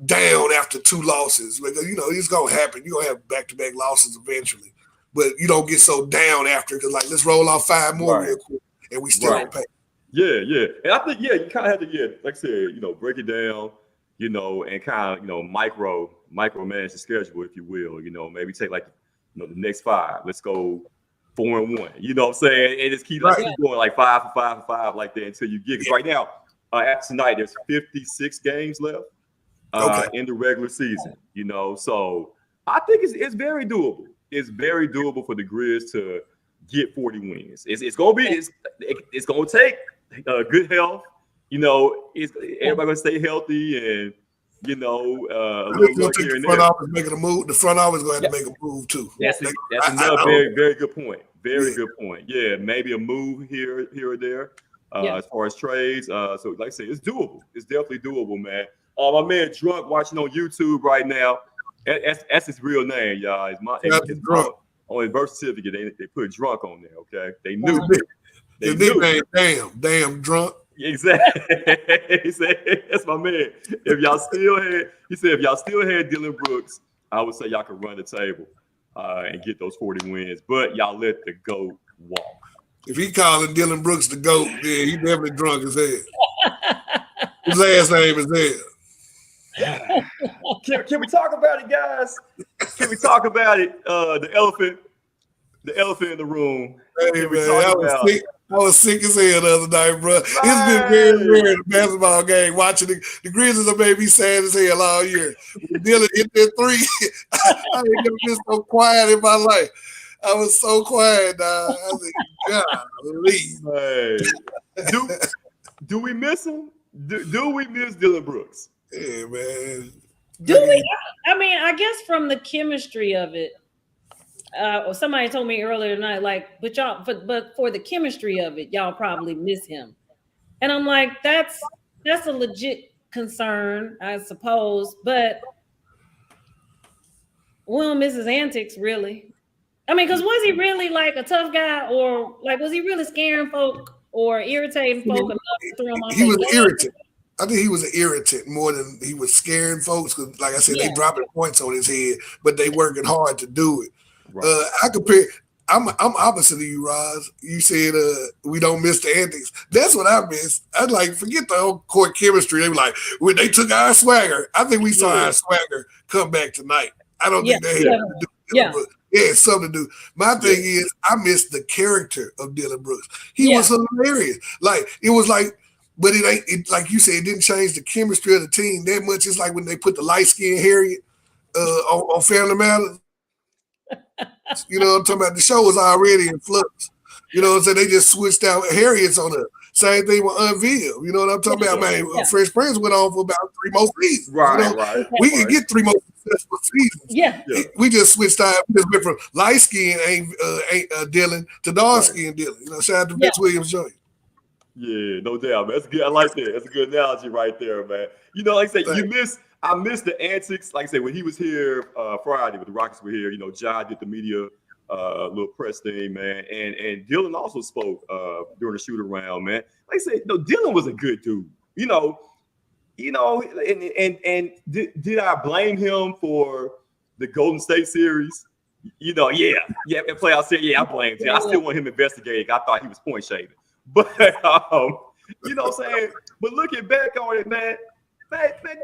B: down after 2 losses. Because, it's going to happen. You're going to have back-to-back losses eventually. But you don't get so down after because, like, let's roll off 5 more real quick, and we still don't pay.
A: Yeah. And I think, you kind of have to, like I said, break it down, and kind of, micromanage the schedule, if you will. Maybe take, like, the next 5. Let's go 4-1. You know what I'm saying? And just keep going like 5 for 5 for 5 like that until you get. Because right now, after tonight, there's 56 games left in the regular season. So I think it's very doable. It's very doable for the Grizz to get 40 wins. It's gonna be it's gonna take good health. Everybody gonna stay healthy and a little luck here and there.
B: The front office making a move. The front office going to have to make a move too.
A: That's another very, very good point. Very good point. Yeah, maybe a move here or there as far as trades. So like I said, it's doable. It's definitely doable, man. My man Drunk watching on YouTube right now. That's his real name, y'all. It's Drunk. On his birth certificate, they put Drunk on there. Okay, they knew.
B: His nickname, damn Drunk.
A: Exactly. He said, that's my man. If y'all still had Dillon Brooks, I would say y'all could run the table and get those 40 wins. But y'all let the GOAT walk.
B: If he calling Dillon Brooks the GOAT, yeah, he definitely drunk as hell. His last name is hell.
A: Can we talk about it, guys? Can we talk about it? The elephant in the room.
B: Hey, man, I was sick as hell the other night, bro. It's been very rare in a basketball game. Watching the Grizzlies have made me sad as hell all year. Dillon hit that 3. I ain't never been so quiet in my life. I was so quiet, dog. I was like,
A: hey. Do we miss him? Do we miss Dillon Brooks?
B: Yeah, man.
C: Do we? I mean, I guess from the chemistry of it, somebody told me earlier tonight, like, but for the chemistry of it, y'all probably miss him. And I'm like, that's a legit concern, I suppose. But we don't miss his antics, really. I mean, because was he really like a tough guy, or like was he really scaring folk or irritating folk enough to throw him off?
B: He was irritant. I think he was an irritant more than he was scaring folks. Because, like I said, they dropping points on his head, but they working hard to do it. Right. I compare. I'm opposite of you, Roz. You said we don't miss the antics. That's what I miss. I'd like forget the whole court chemistry. They were like when they took our swagger. I think we saw our swagger come back tonight. I don't think they had to do it. But it's something to do. My thing is I miss the character of Dillon Brooks. He was hilarious. Like it was like. But it ain't like you said. It didn't change the chemistry of the team that much. It's like when they put the light skinned Harriet on Family Matters. You know what I'm talking about? The show was already in flux. You know what I'm saying? They just switched out Harriet's on the same thing with Unveiled. You know what I'm talking about? Man, Fresh Prince went on for about 3 more seasons. Right. We can get 3 more successful seasons. Yeah. We just switched out. We just went from light skinned ain't Dillon to dark skinned Dillon. You know, shout out to Vince Williams Jr.
A: Yeah, no doubt, man. That's good. I like that. That's a good analogy right there, man. You know, like I said, I miss the antics. Like I said, when he was here Friday, when the Rockets were here, John did the media little press thing, man. And Dillon also spoke during the shoot around, man. Like I said, Dillon was a good dude. And did I blame him for the Golden State series? In playoff series, I blamed him. I still want him investigating. I thought he was point shaving. But you know what I'm saying? But looking back on it, man,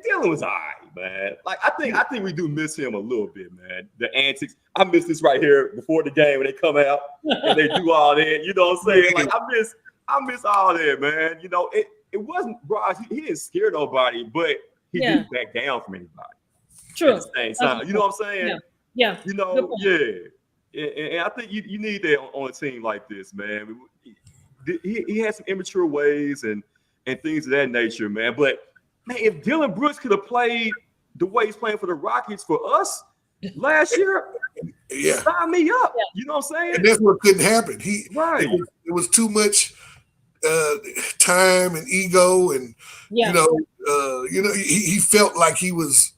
A: Dillon was all right, man. Like I think we do miss him a little bit, man. The antics. I miss this right here before the game when they come out and they do all that. You know what I'm saying? Like I miss all that, man. it wasn't Ross. He didn't scare nobody, but he didn't back down from anybody.
C: True.
A: At the same time, you know what I'm saying?
C: Yeah.
A: You know, and I think you need that on a team like this, man. He has some immature ways and things of that nature, man. But man, if Dylan Brooks could have played the way he's playing for the Rockets for us last year, sign me up. You know what I'm saying?
B: And that's what couldn't happen.
A: Right.
B: It was too much time and ego, and he felt like he was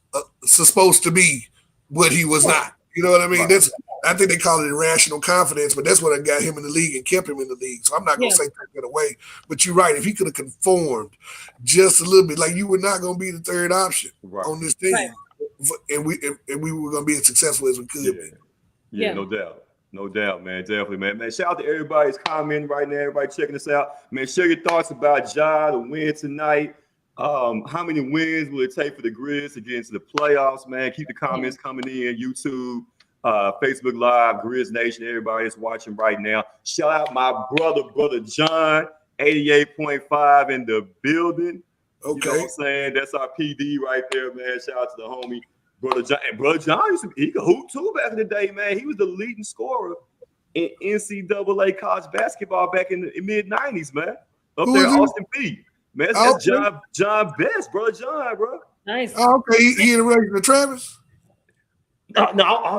B: supposed to be what he was not. You know what I mean? Right. I think they call it irrational confidence, but that's what got him in the league and kept him in the league. So I'm not going to say take that away. But you're right. If he could have conformed just a little bit, like you were not going to be the third option on this team, and we were going to be as successful as we could be.
A: Yeah, no doubt. No doubt, man. Definitely, man. Man, shout out to everybody who's commenting right now. Everybody checking us out. Man, share your thoughts about Ja, the win tonight. How many wins will it take for the Grizz to get into the playoffs, man? Keep the comments coming in. YouTube, Facebook Live, Grizz Nation, everybody that's watching right now. Shout out my brother John, 88.5 in the building. Okay. You know what I'm saying? That's our PD right there, man. Shout out to the homie, Brother John. And Brother John, he could hoop too back in the day, man. He was the leading scorer in NCAA college basketball back in the mid-90s, man. Up there, Austin Peay. Man, that's John Best, Brother John, bro.
C: Nice.
B: Oh, okay, he in the race with Travis?
A: No,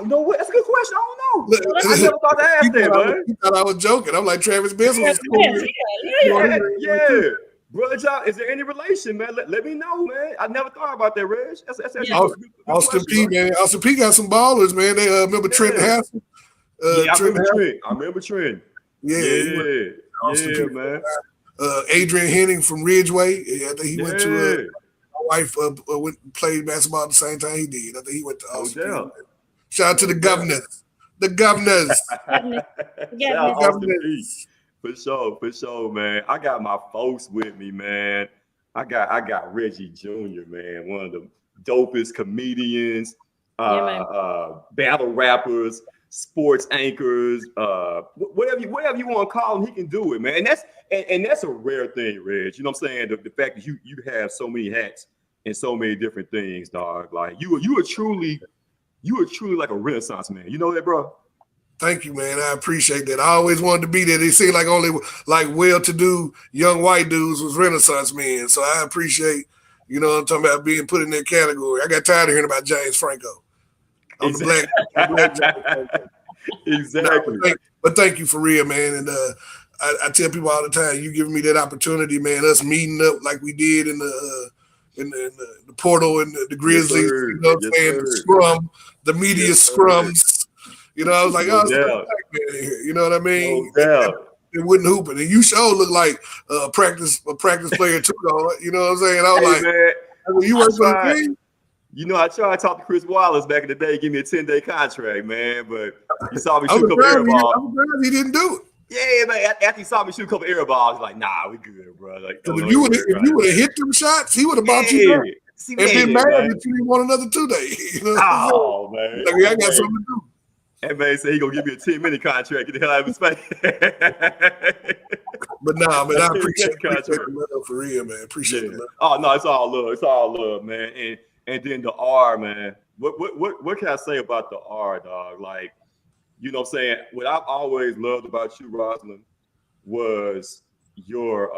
A: you know what? That's a good question. I don't know. I never thought to ask that, man.
B: He thought I was joking. I'm like, Travis Best was
A: Yeah. Brother John, is there any relation, man? Let me know, man. I never thought about that, Reg. That's
B: Austin Peay, man. Austin Peay got some ballers, man. They remember Trent Hassel?
A: I remember Trent.
B: Yeah,
A: man.
B: Adrian Henning from Ridgeway. I think he went to my wife played basketball at the same time he did. I think he went to Austin Peay. Shout out to the governors. The governors.
A: For sure, man. I got my folks with me, man. I got Reggie Jr., man, one of the dopest comedians, battle rappers, sports anchors, whatever you want to call him, he can do it, man. And that's a rare thing, Reg. You know what I'm saying? The fact that you have so many hats and so many different things, dog. Like you are truly like a Renaissance man. You know that, bro?
B: Thank you, man. I appreciate that. I always wanted to be there. They seemed like only like well-to-do young white dudes was Renaissance men. So I appreciate, you know what I'm talking about, being put in that category. I got tired of hearing about James Franco. I'm the black James Franco.
A: Exactly.
B: No, but thank you for real, man. And I tell people all the time, you giving me that opportunity, man. Us meeting up like we did in the portal and the Grizzlies, you know what I'm saying? The scrum, the media scrums. You know, I was like, you know what I mean? It wouldn't hoop it. And you sure look like a practice player too, though. You know what I'm saying? I was man, you work for the team?
A: You know, I tried to talk to Chris Wallace back in the day, give me a 10-day contract, man. But he saw me shoot a couple air balls.
B: I'm surprised he didn't do it.
A: Yeah, man. After he saw me shoot a couple air balls, he's like, nah, we good, bro. Like,
B: if you would have hit them shots, he would have bought you back. And been mad that you didn't want another 2 days. You know?
A: Oh, man.
B: Like, I got something to do.
A: That man said he gonna give me a 10-minute contract. Get the hell out of his face.
B: But nah, man, I appreciate the love for real, man. Appreciate it.
A: Oh no, it's all love. It's all love, man. And then the R, man. What can I say about the R, dog? Like, you know what I'm saying? What I've always loved about you, Rosalind, was your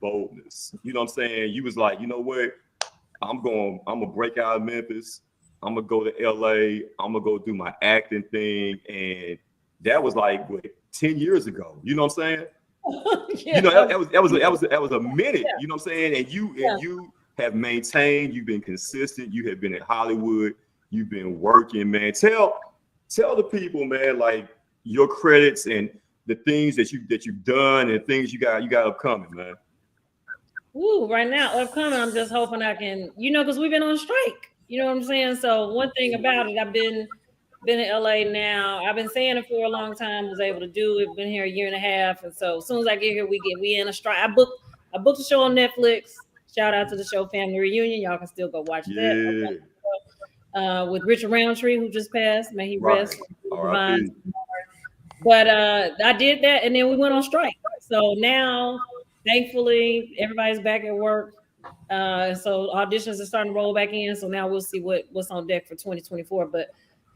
A: boldness. You know what I'm saying? You was like, you know what? I'm gonna break out of Memphis. I'm gonna go to LA. I'm gonna go do my acting thing, and that was like 10 years ago. You know what I'm saying? You know that was a minute. You know what I'm saying? And you have maintained. You've been consistent. You have been in Hollywood. You've been working, man. Tell the people, man, like your credits and the things that you've done and things you got upcoming, man.
C: Ooh, right now upcoming. I'm just hoping I can, because we've been on strike. You know what I'm saying? So one thing about it, I've been in LA now. I've been saying it for a long time, was able to do it. Been here a year and a half. And so as soon as I get here, we in a strike. I booked a show on Netflix. Shout out to the show Family Reunion. Y'all can still go watch that. With Richard Roundtree, who just passed. May he rest. But I did that, and then we went on strike. So now thankfully, everybody's back at work. So auditions are starting to roll back in. So now we'll see what's on deck for 2024. But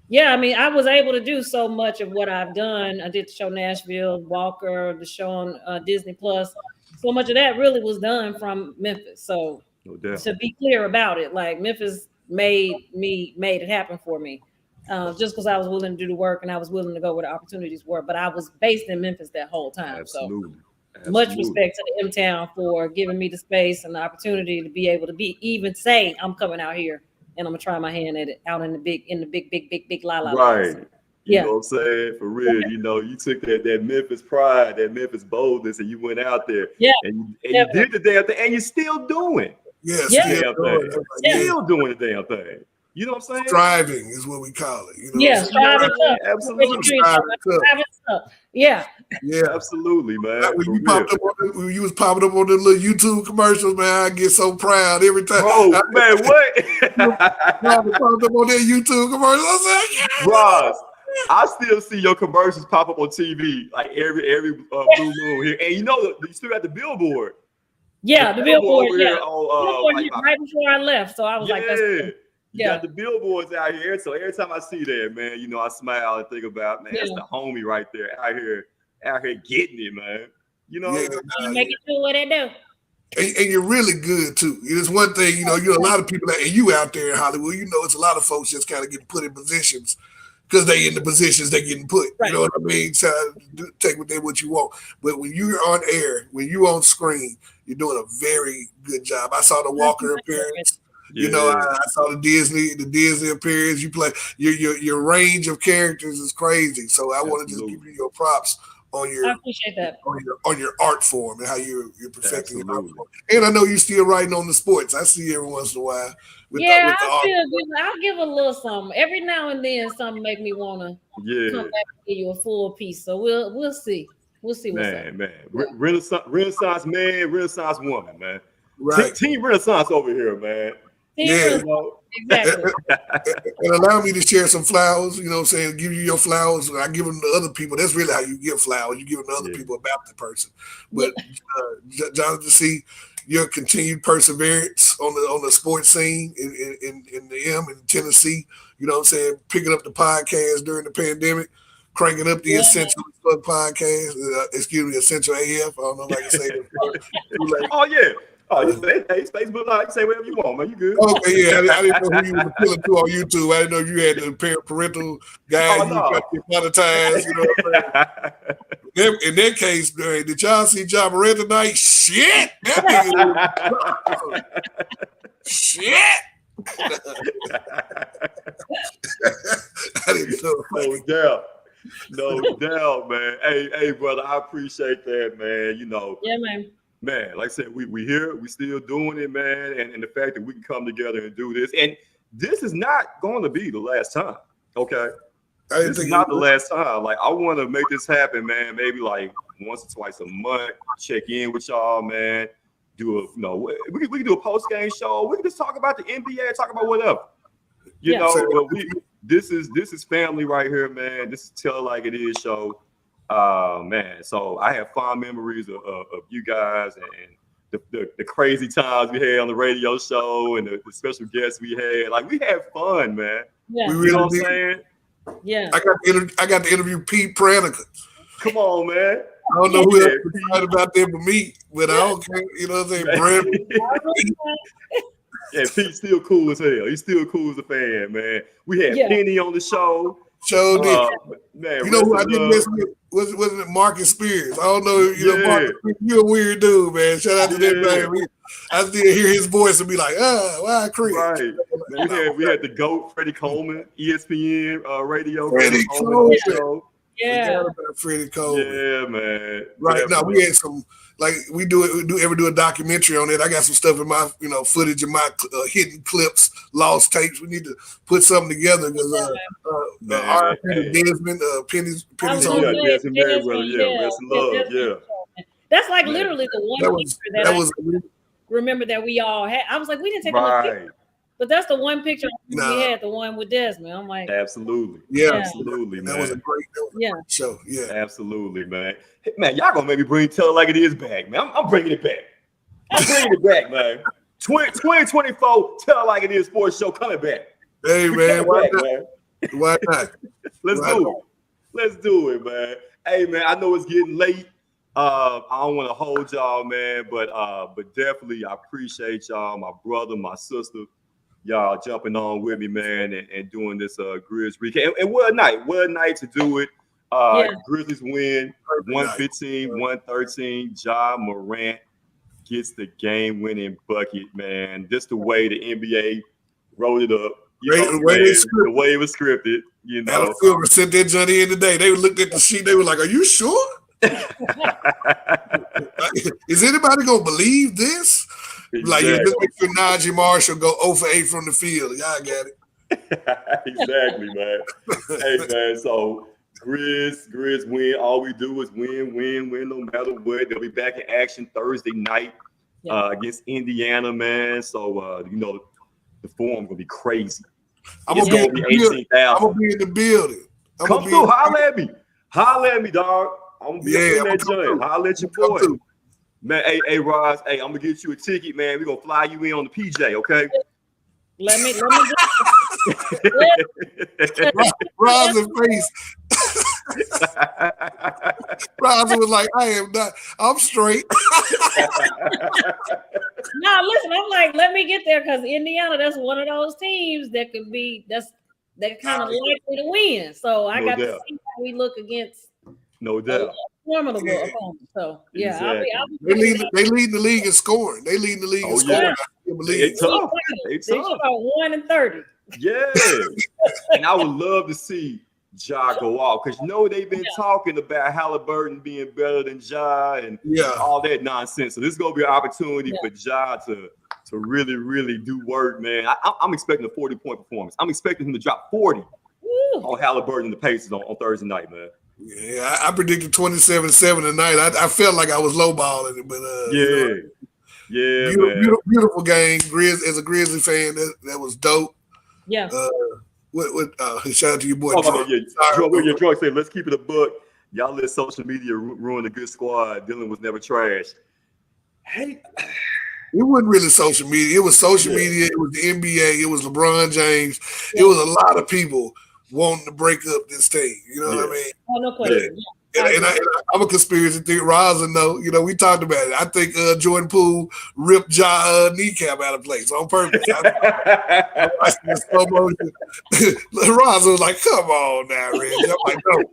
C: yeah, I mean, I was able to do so much of what I've done. I did the show Nashville, Walker, the show on Disney Plus. So much of that really was done from Memphis. So to be clear about it, like Memphis made it happen for me. Just because I was willing to do the work and I was willing to go where the opportunities were. But I was based in Memphis that whole time.
A: Absolutely.
C: So much respect to the M-Town for giving me the space and the opportunity to be able to even say I'm coming out here and I'm gonna try my hand at it out in the big la la.
A: Right.
C: So,
A: you know what I'm saying? For real, you know, you took that Memphis pride, that Memphis boldness, and you went out there.
C: Yeah.
A: And you did the damn thing, and you're still doing.
B: Yes,
A: Still doing the damn thing. You know what I'm saying?
B: Striving is what we call it. You know
C: yeah, striving up.
A: Absolutely.
C: Striving up. Yeah.
B: Yeah,
A: absolutely, man.
B: Like when you was popping up on the little YouTube commercials, man, I get so proud every time.
A: Bro, man, what?
B: Popped up on that YouTube commercial. I was like, yeah.
A: Roz, I still see your commercials pop up on TV like every blue moon here, and you know you still got the billboard.
C: Yeah, the billboard. Yeah,
A: on,
C: right before I left, so I was like, that's
A: You got the billboards out here, so every time I see that, man, you know, I smile and think about, man, that's the homie right there out here getting it, man. You know,
C: make it do what they do.
B: And you're really good too. It's one thing, you know, you're a lot of people and you out there in Hollywood, you know, it's a lot of folks just kind of getting put in positions because they in the positions they getting put. Right. You know what I mean? So take what you want. But when you're on air, when you're on screen, you're doing a very good job. I saw the Walker appearance. You know, I saw the Disney appearance. You play your range of characters is crazy. So I want to just give you your props on your. I appreciate that on your art form and how you're perfecting your art form. And I know you're still writing on the sports. I see you every once in a while.
C: I'll give a little something every now and then. Something make me wanna come back and give you a full piece. So we'll see. We'll see what's up.
A: Man. Renaissance man, Renaissance woman, man.
B: Right.
A: Team Renaissance over here, man.
B: Yeah,
C: exactly.
B: And allow me to share some flowers, you know what I'm saying? Give you your flowers, and I give them to other people. That's really how you give flowers. You give them to other people about the person. But Jonathan, see your continued perseverance on the sports scene in the M in Tennessee, you know what I'm saying? Picking up the podcast during the pandemic, cranking up the Essential podcast, Essential AF. I don't know if I can say that.
A: Oh, yeah. Oh, hey, Facebook Live, you say whatever you want, man. You good?
B: Okay, yeah. I didn't know who you were appealing to on YouTube. I didn't know you had the parental guide. You got your monetized, you know what I'm saying? In that case, did y'all see John Morant tonight? Shit! That nigga shit! I didn't know.
A: No doubt, man. Hey, brother, I appreciate that, man. You know.
C: Yeah, man.
A: Man, like I said, we here, we still doing it, man. And the fact that we can come together and do this. And this is not going to be the last time, okay? This is not the last time. Like, I want to make this happen, man. Maybe like once or twice a month, check in with y'all, man. We can do a post-game show. We can just talk about the NBA, talk about whatever. You know, but this is family right here, man. This is Tell It Like It Is show. Man, so I have fond memories of you guys and the crazy times we had on the radio show and the special guests we had. Like, we had fun, man.
C: Yeah.
A: You know what I'm saying?
C: Yeah.
B: I got to interview Pete Pranica.
A: Come on, man.
B: I don't know who else is excited about that but me, but I don't care. You know what I'm saying? Brandon.
A: Yeah, Pete's still cool as hell. He's still cool as a fan, man. We had Penny on the show.
B: Man, you know who I didn't listen to? Wasn't it Marcus Spears? I don't know. You know, Marcus, you're a weird dude, man. Shout out to that man. I still hear his voice and be like, why cringe?
A: Right. Man, we had the GOAT, Freddie Coleman, ESPN radio.
B: Freddie Coleman.
C: Yeah.
B: Freddie Coleman.
A: Yeah, man.
B: Right now, we had some. Like we do a documentary on it. I got some stuff in my footage of my hidden clips, lost tapes. We need to put something together because Desmond, Penny's
A: on Desmond Merriweather, rest in love,
C: That's like literally the one picture that I remember that we all had. I was like, we didn't take a look. But that's the one picture we
B: Nah.
C: had, the one with Desmond. I'm like,
A: Absolutely.
B: Yeah.
A: Absolutely, man.
B: That was a great show. Yeah.
A: Absolutely, man. Hey, man, y'all gonna maybe bring Tell It Like It Is back, man. I'm bringing it back. I'm bringing it back, man. 2024 Tell It Like It Is sports show coming back.
B: Hey, man. Why not?
A: Let's do it. Let's do it, man. Hey, man, I know it's getting late. I don't want to hold y'all, man, but definitely I appreciate y'all, my brother, my sister, y'all jumping on with me, man, and doing this Grizz recap. And what a night to do it. Grizzlies win 115-113. Ja Morant gets the game-winning bucket, man. Just the way the NBA wrote it up. The way it was scripted, you know.
B: Adam Silver sent that Johnny in today. They looked at the sheet. They were like, "Are you sure? Is anybody gonna believe this?" Exactly. Like, you look at Najee Marshall go 0 for 8 from the field. Y'all got it.
A: Exactly, man. Hey, man. So Grizz win. All we do is win no matter what. They'll be back in action Thursday night against Indiana, man. So you know the form gonna be crazy.
B: I'm gonna be in the building.
A: Come through, holla at me, dog. I'm gonna be in that joint. Holla at your boy. Man, hey, Roz, hey, I'm gonna get you a ticket, man. We're gonna fly you in on the PJ, okay?
C: Let me
B: Roz's face. Roz was like, I'm straight.
C: No, listen, I'm like, let me get there because Indiana, that's one of those teams that could be that kind of likely to win. So I got to see how we look against formidable opponent. So
B: exactly. They lead the league in scoring. They lead the league in scoring.
A: They tough.
C: They about 1-30.
A: Yeah. And I would love to see Ja go off because they've been talking about Halliburton being better than Ja and all that nonsense. So this is gonna be an opportunity for Ja to really, really do work, man. I'm expecting a 40-point performance. I'm expecting him to drop 40 on Halliburton and the Pacers on Thursday night, man.
B: Yeah, I predicted 27-7 tonight. I felt like I was lowballing it, but beautiful game. As a Grizzly fan, that was dope.
C: Yeah.
B: Shout out to your boy.
A: Your drug said, let's keep it a buck. Y'all let social media ruin a good squad. Dylan was never trash. Hey.
B: It wasn't really social media. It was social media. It was the NBA. It was LeBron James. It was a lot of people wanting to break up this team. You know what I mean?
C: Oh, no question.
B: And I'm a conspiracy theorist. Rosa, we talked about it. I think Jordan Poole ripped Ja kneecap out of place on purpose. I watched the slow motion. Rosa was like, "Come on now, Reg." I'm like, "No,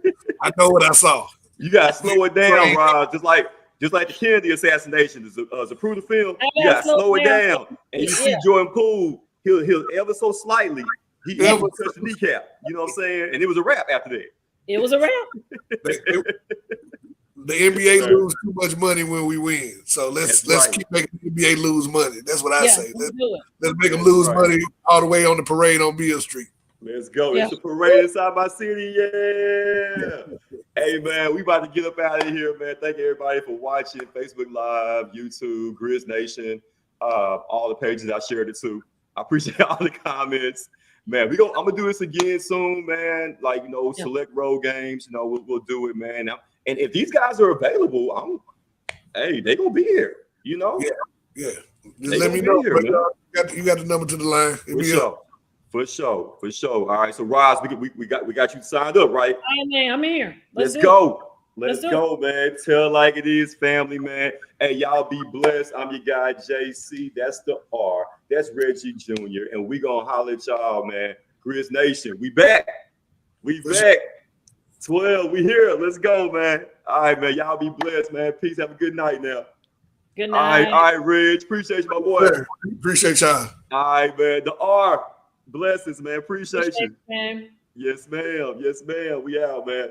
B: I know what I saw."
A: You gotta slow it down, Roz. Just like the Kennedy assassination, Zapruder film. You gotta slow it down. And you see Jordan Poole, he'll ever so slightly, he ever touched the kneecap. You know what I'm saying? And it was a wrap after that.
C: It was a wrap.
B: The NBA lose too much money when we win, so let's keep making the NBA lose money. That's what I say. Let's make them lose money all the way on the parade on Beale Street.
A: Let's go. It's a parade inside my city. Yeah. Hey, man, we about to get up out of here, man. Thank everybody for watching Facebook Live, YouTube, Grizz Nation, all the pages I shared it to. I appreciate all the comments. Man, I'm gonna do this again soon, man. Like, select road games, we'll do it, man. And if these guys are available, they gonna be here, Yeah.
B: Just let me know. Here, you got the number to the line.
A: For sure. All right, so Roz, we got you signed up, right?
C: I'm here.
A: Let's go. Let's go, man. Tell like it is, family, man. Hey, y'all be blessed. I'm your guy, JC. That's the R. That's Reggie Jr. And we gonna holler at y'all, man. Grizz Nation, we back. We back. 12, we here. Let's go, man. All right, man. Y'all be blessed, man. Peace. Have a good night now.
C: Good night.
A: All right, Reg. Appreciate you, my boy.
B: Appreciate y'all.
A: All right, man. The R. Blessings, man. Appreciate you.
C: Man.
A: Yes, ma'am. Yes, ma'am. We out, man.